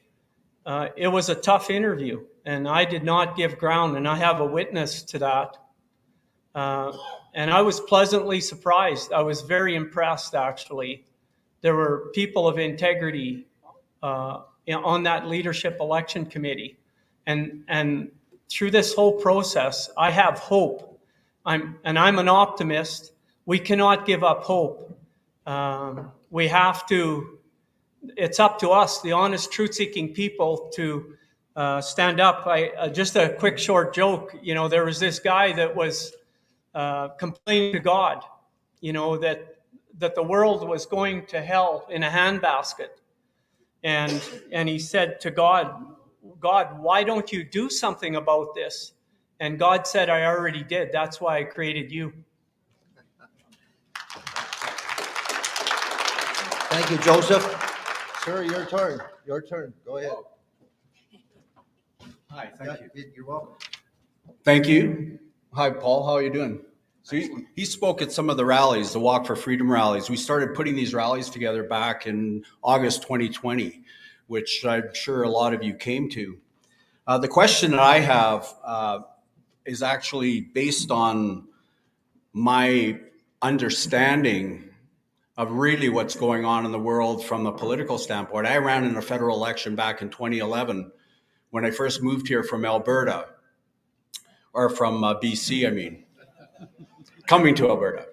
It was a tough interview, and I did not give ground, and I have a witness to that. And I was pleasantly surprised. I was very impressed, actually. There were people of integrity on that leadership election committee. And through this whole process, I have hope. I'm an optimist. We cannot give up hope. We have to, it's up to us, the honest, truth-seeking people, to stand up. Just a quick short joke, there was this guy that was complaining to God, that the world was going to hell in a handbasket. And he said to God, why don't you do something about this? And God said, I already did. That's why I created you. Thank you, Joseph. Sir, your turn. Your turn. Go ahead. Hi, thank you. You're welcome. Thank you. Hi, Paul. How are you doing? So he spoke at some of the rallies, the Walk for Freedom rallies. We started putting these rallies together back in August 2020, which I'm sure a lot of you came to. The question that I have is actually based on my understanding of really what's going on in the world from a political standpoint. I ran in a federal election back in 2011 when I first moved here from Alberta, or from BC, I mean, coming to Alberta.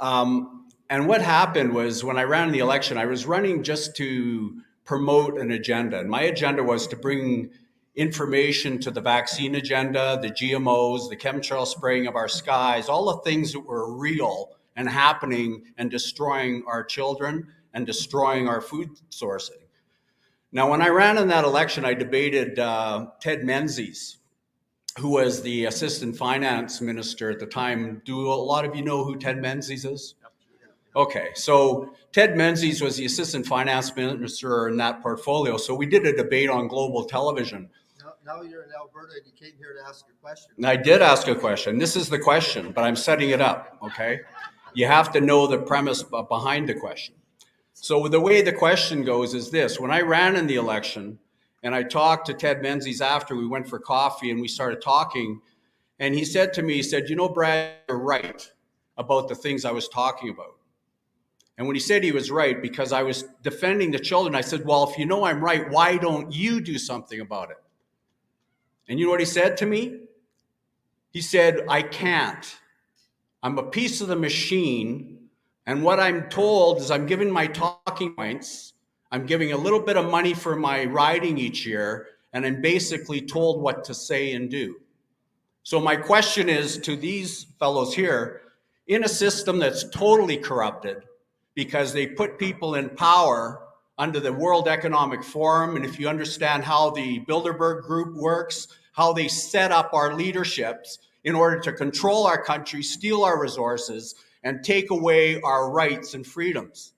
And what happened was, when I ran in the election, I was running just to promote an agenda. And my agenda was to bring information to the vaccine agenda, the GMOs, the chemtrail spraying of our skies, all the things that were real and happening and destroying our children and destroying our food sourcing. Now, when I ran in that election, I debated Ted Menzies, who was the assistant finance minister at the time. Do a lot of you know who Ted Menzies is? Okay, so Ted Menzies was the assistant finance minister in that portfolio. So we did a debate on global television. Now you're in Alberta and you came here to ask a question. And I did ask a question. This is the question, but I'm setting it up, okay? You have to know the premise behind the question. So the way the question goes is this. When I ran in the election and I talked to Ted Menzies after, we went for coffee and we started talking, and he said to me, Brad, you're right about the things I was talking about. And when he said he was right, because I was defending the children, I said, well, if you know I'm right, why don't you do something about it? And you know what he said to me? He said, I can't. I'm a piece of the machine. And what I'm told is I'm giving my talking points. I'm giving a little bit of money for my riding each year. And I'm basically told what to say and do. So my question is to these fellows here, in a system that's totally corrupted, because they put people in power under the World Economic Forum, and if you understand how the Bilderberg Group works, how they set up our leaderships in order to control our country, steal our resources, and take away our rights and freedoms.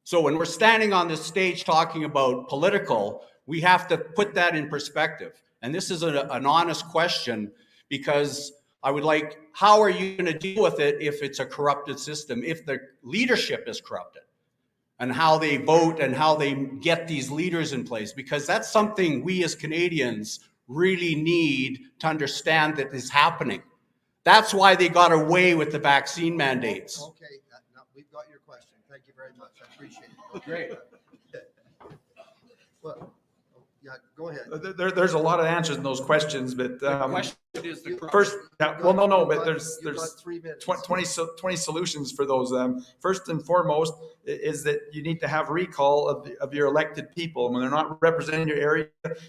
So when we're standing on this stage talking about political, we have to put that in perspective. And this is an honest question, because I would like, how are you going to deal with it if it's a corrupted system, if the leadership is corrupted, and how they vote and how they get these leaders in place? Because that's something we as Canadians really need to understand that is happening. That's why they got away with the vaccine mandates. Okay, now we've got your question. Thank you very much. I appreciate it. Great. Well, yeah, go ahead. There's a lot of answers in those questions, but The question is the first, yeah, well, no, but You've there's got 3 minutes. 20 solutions for those. First and foremost is that you need to have recall of your elected people. When they're not representing your area,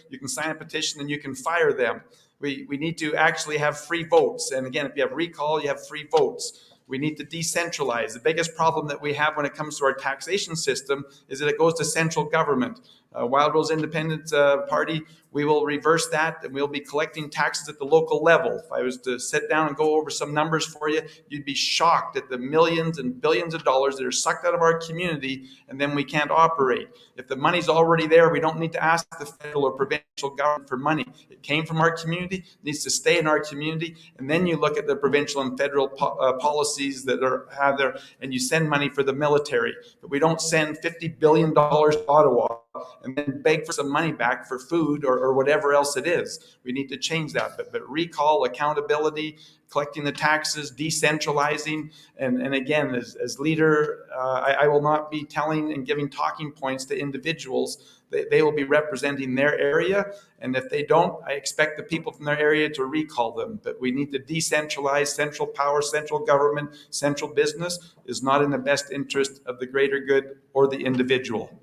you can sign a petition and you can fire them. We need to actually have free votes. And again, if you have recall, you have free votes. We need to decentralize. The biggest problem that we have when it comes to our taxation system is that it goes to central government. Wild Rose Independent Party, we will reverse that, and we'll be collecting taxes at the local level. If I was to sit down and go over some numbers for you, you'd be shocked at the millions and billions of dollars that are sucked out of our community, and then we can't operate. If the money's already there, we don't need to ask the federal or provincial government for money. It came from our community, it needs to stay in our community, and then you look at the provincial and federal policies that have there, and you send money for the military. But we don't send $50 billion to Ottawa and then beg for some money back for food or whatever else it is. We need to change that. But recall, accountability, collecting the taxes, decentralizing, and again, as leader, I will not be telling and giving talking points to individuals. They will be representing their area, and if they don't, I expect the people from their area to recall them. But we need to decentralize. Central power, central government, central business is not in the best interest of the greater good or the individual.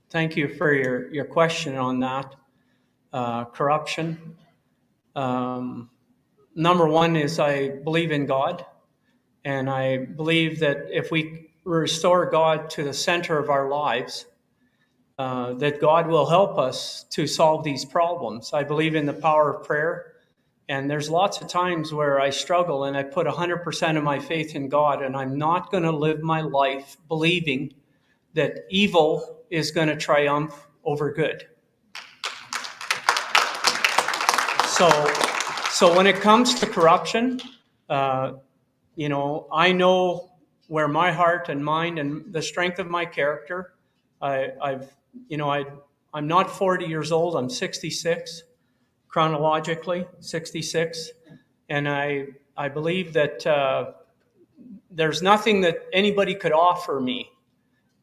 Thank you for your question on that. Corruption. Number one is I believe in God, and I believe that if we restore God to the center of our lives, that God will help us to solve these problems. I believe in the power of prayer. And there's lots of times where I struggle and I put 100% of my faith in God, and I'm not going to live my life believing that evil is going to triumph over good. So when it comes to corruption, I know where my heart and mind and the strength of my character. I'm not 40 years old. I'm 66. Chronologically, 66, and I believe that there's nothing that anybody could offer me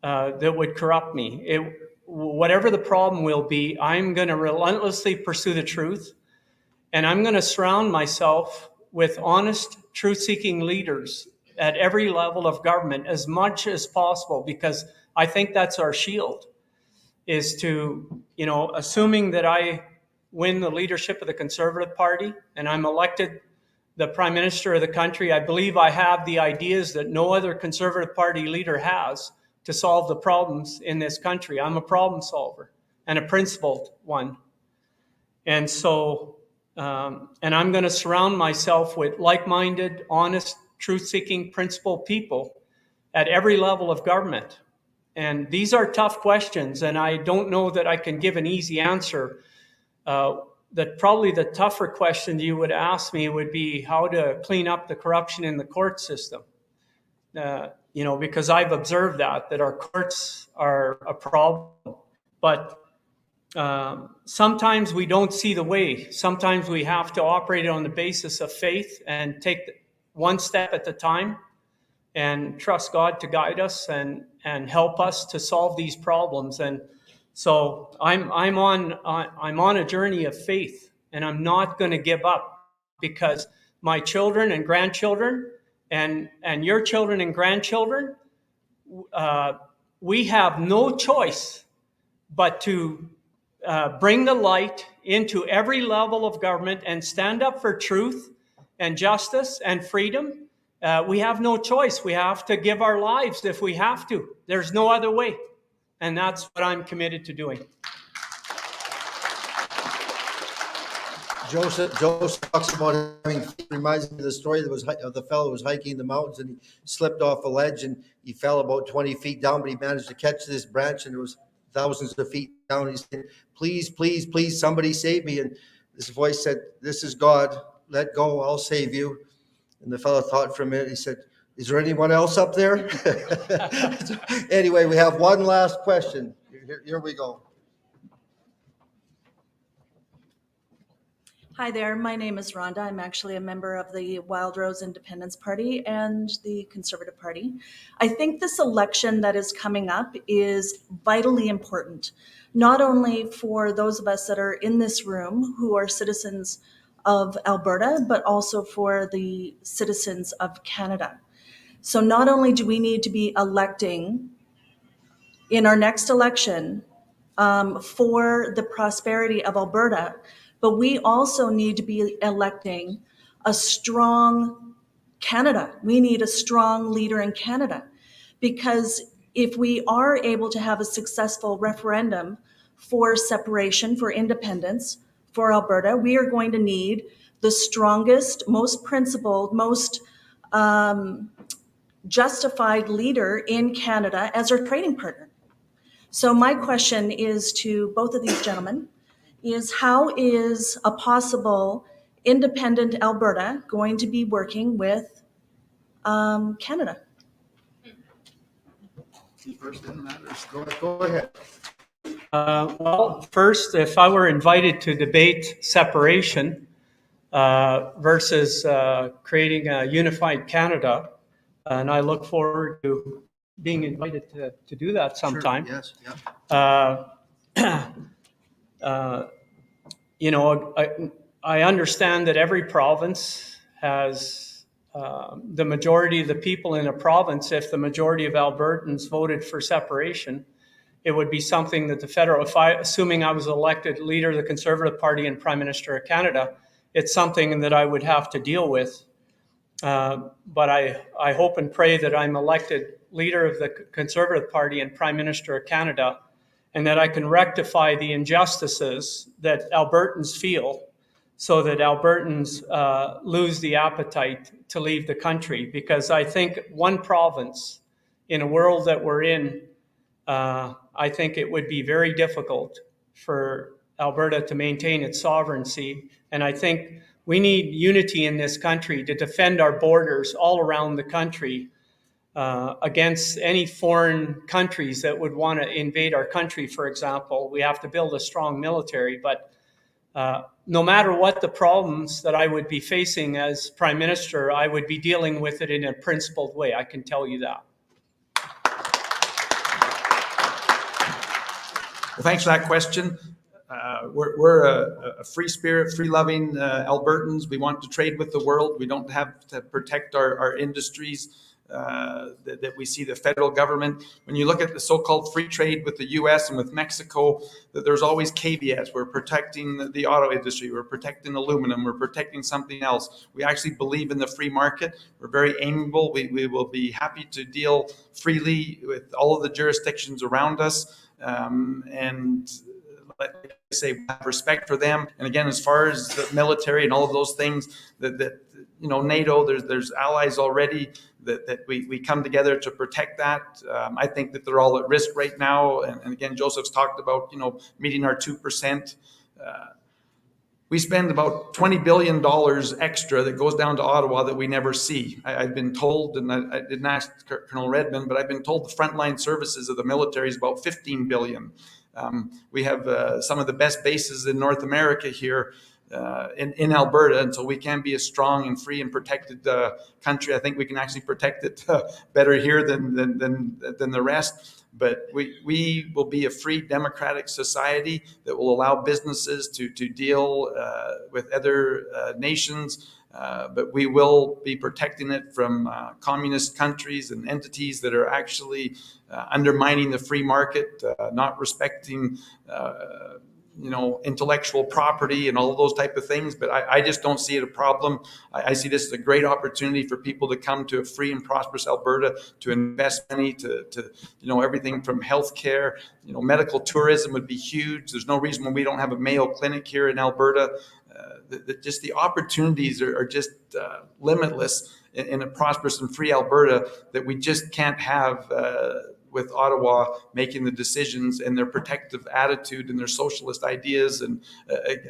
that would corrupt me. Whatever the problem will be, I'm going to relentlessly pursue the truth, and I'm going to surround myself with honest, truth-seeking leaders at every level of government as much as possible, because I think that's our shield, is to, assuming that I win the leadership of the Conservative Party and I'm elected the Prime Minister of the country, I believe I have the ideas that no other Conservative Party leader has to solve the problems in this country. I'm a problem solver and a principled one. And so, and I'm going to surround myself with like-minded, honest, truth-seeking, principled people at every level of government. And these are tough questions, and I don't know that I can give an easy answer. That probably the tougher question you would ask me would be how to clean up the corruption in the court system. Because I've observed that our courts are a problem. But sometimes we don't see the way. Sometimes we have to operate on the basis of faith and take one step at a time and trust God to guide us and help us to solve these problems. And so I'm on a journey of faith, and I'm not going to give up, because my children and grandchildren and your children and grandchildren, we have no choice but to bring the light into every level of government and stand up for truth and justice and freedom. We have no choice. We have to give our lives if we have to. There's no other way. And that's what I'm committed to doing. Joseph talks about having, reminds me of the story that was of the fellow who was hiking the mountains and he slipped off a ledge and he fell about 20 feet down, but he managed to catch this branch and it was thousands of feet down. He said, please, please, please, somebody save me. And this voice said, this is God. Let go. I'll save you. And the fellow thought for a minute. He said, is there anyone else up there? Anyway, we have one last question. Here we go. Hi there, my name is Rhonda. I'm actually a member of the Wild Rose Independence Party and the Conservative Party. I think this election that is coming up is vitally important, not only for those of us that are in this room who are citizens of Alberta, but also for the citizens of Canada. So not only do we need to be electing in our next election for the prosperity of Alberta, but we also need to be electing a strong Canada. We need a strong leader in Canada, because if we are able to have a successful referendum for separation, for independence, for Alberta, we are going to need the strongest, most principled, most justified leader in Canada as our trading partner. So my question is to both of these gentlemen, is how is a possible independent Alberta going to be working with Canada? Go ahead. Well, first, if I were invited to debate separation versus creating a unified Canada, and I look forward to being invited to do that sometime. Sure. Yes. Yeah. You know, I understand that every province has the majority of the people in a province. If the majority of Albertans voted for separation, it would be something that the federal, assuming I was elected leader of the Conservative Party and Prime Minister of Canada, it's something that I would have to deal with. But I hope and pray that I'm elected leader of the Conservative Party and Prime Minister of Canada, and that I can rectify the injustices that Albertans feel, so that Albertans lose the appetite to leave the country. Because I think one province in a world that we're in, I think it would be very difficult for Alberta to maintain its sovereignty. And I think we need unity in this country to defend our borders all around the country against any foreign countries that would want to invade our country, for example. We have to build a strong military. But no matter what the problems that I would be facing as Prime Minister, I would be dealing with it in a principled way. I can tell you that. Well, thanks for that question. We're a free spirit, free-loving Albertans. We want to trade with the world. We don't have to protect our industries that we see the federal government. When you look at the so-called free trade with the U.S. and with Mexico, that there's always caveats. We're protecting the auto industry. We're protecting aluminum. We're protecting something else. We actually believe in the free market. We're very amiable. We will be happy to deal freely with all of the jurisdictions around us. And like I say, we have respect for them. And again, as far as the military and all of those things, that you know, NATO, there's allies already that we come together to protect that. I think that they're all at risk right now. And again, Joseph's talked about, you know, meeting our 2%. We spend about $20 billion extra that goes down to Ottawa that we never see. I've been told, and I didn't ask Colonel Redmond, but I've been told the frontline services of the military is about $15 billion. We have some of the best bases in North America here in Alberta, and so we can be a strong and free and protected country. I think we can actually protect it better here than the rest. But we will be a free democratic society that will allow businesses to deal with other nations. But we will be protecting it from communist countries and entities that are actually undermining the free market, not respecting you know, intellectual property and all of those type of things. But I just don't see it a problem. I see this as a great opportunity for people to come to a free and prosperous Alberta, to invest money, to you know, everything from healthcare, you know, medical tourism would be huge. There's no reason why we don't have a Mayo Clinic here in Alberta. Just the opportunities are just limitless in a prosperous and free Alberta that we just can't have with Ottawa making the decisions and their protective attitude and their socialist ideas, and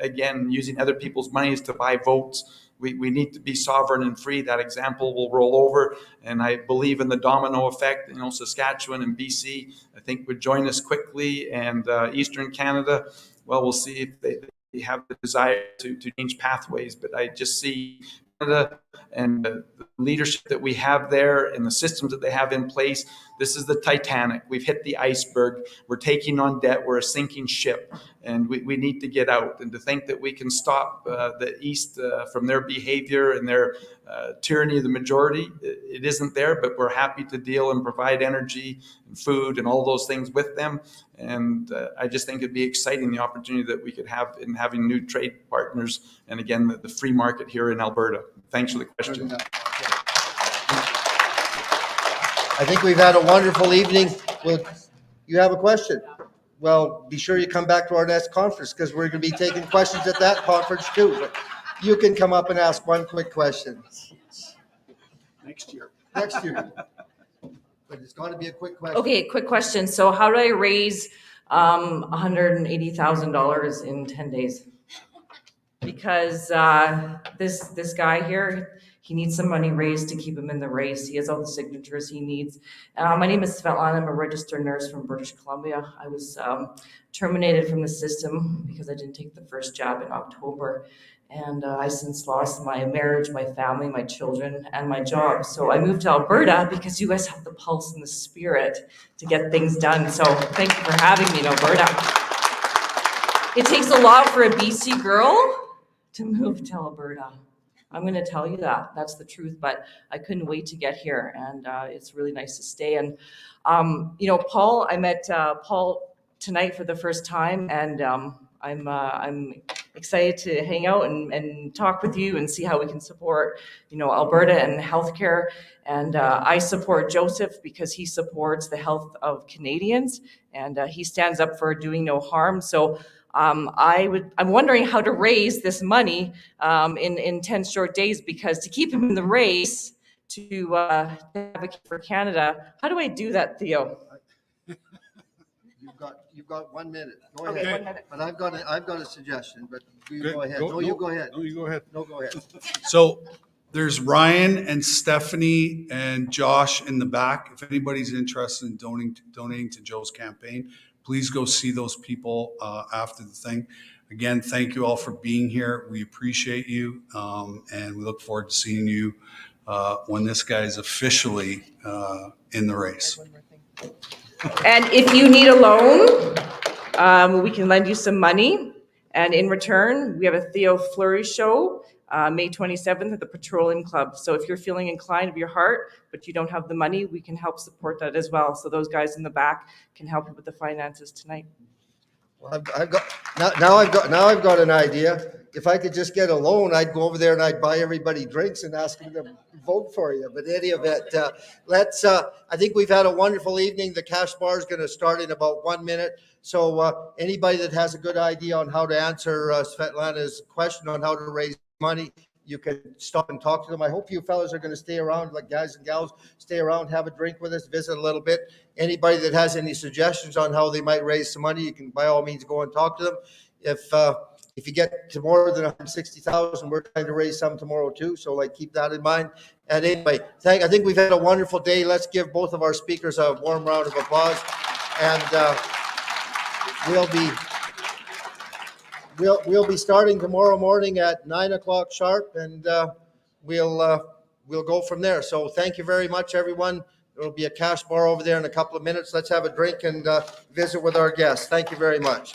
again, using other people's monies to buy votes. We need to be sovereign and free. That example will roll over, and I believe in the domino effect. You know, Saskatchewan and BC, I think, would join us quickly, and Eastern Canada, well, we'll see if they have the desire to change pathways. But I just see Canada and the leadership that we have there and the systems that they have in place. This is the Titanic. We've hit the iceberg. We're taking on debt. We're a sinking ship, and we need to get out. And to think that we can stop the East from their behavior and their tyranny of the majority, it isn't there, but we're happy to deal and provide energy and food and all those things with them. And I just think it'd be exciting, the opportunity that we could have in having new trade partners, and again, the free market here in Alberta. Thanks for the question. I think we've had a wonderful evening. You have a question? Well, be sure you come back to our next conference because we're going to be taking questions at that conference too. But you can come up and ask one quick question. Next year. Next year. But it's got to be a quick question. Okay, quick question. So how do I raise $180,000 in 10 days? Because this guy here, he needs some money raised to keep him in the race. He has all the signatures he needs. My name is Svetlana. I'm a registered nurse from British Columbia. I was terminated from the system because I didn't take the first jab in October. And I since lost my marriage, my family, my children, and my job. So I moved to Alberta because you guys have the pulse and the spirit to get things done. So thank you for having me in Alberta. It takes a lot for a BC girl to move to Alberta. I'm going to tell you that. That's the truth. But I couldn't wait to get here, and it's really nice to stay. And Paul, I met Paul tonight for the first time, and I'm excited to hang out and talk with you and see how we can support, Alberta and healthcare. And I support Joseph because he supports the health of Canadians, and he stands up for doing no harm. So I'm wondering how to raise this money in 10 short days, because to keep him in the race to advocate for Canada, how do I do that, Theo? You've got 1 minute. Go Okay, ahead. 1 minute. But I've got a suggestion. But you Okay, go ahead. go- No, you no, go ahead. No, you go ahead. No, go ahead. So there's Ryan and Stephanie and Josh in the back. If anybody's interested in donating to Joe's campaign, please go see those people after the thing. Again, thank you all for being here. We appreciate you, and we look forward to seeing you when this guy is officially in the race. And if you need a loan, we can lend you some money. And in return, we have a Theo Fleury show, May 27th at the Petroleum Club. So if you're feeling inclined of your heart, but you don't have the money, we can help support that as well. So those guys in the back can help you with the finances tonight. Well, I've got an idea. If I could just get a loan, I'd go over there and I'd buy everybody drinks and ask them to vote for you. But in any event, I think we've had a wonderful evening. The cash bar is going to start in about 1 minute. So anybody that has a good idea on how to answer Svetlana's question on how to raise money, you can stop and talk to them. I hope you fellas are going to stay around, like guys and gals, stay around, have a drink with us, visit a little bit. Anybody that has any suggestions on how they might raise some money, you can by all means go and talk to them. If you get to more than 160,000, we're trying to raise some tomorrow too. So keep that in mind. And anyway, I think we've had a wonderful day. Let's give both of our speakers a warm round of applause. And we'll be starting tomorrow morning at 9 o'clock sharp, and we'll go from there. So thank you very much, everyone. There'll be a cash bar over there in a couple of minutes. Let's have a drink and visit with our guests. Thank you very much.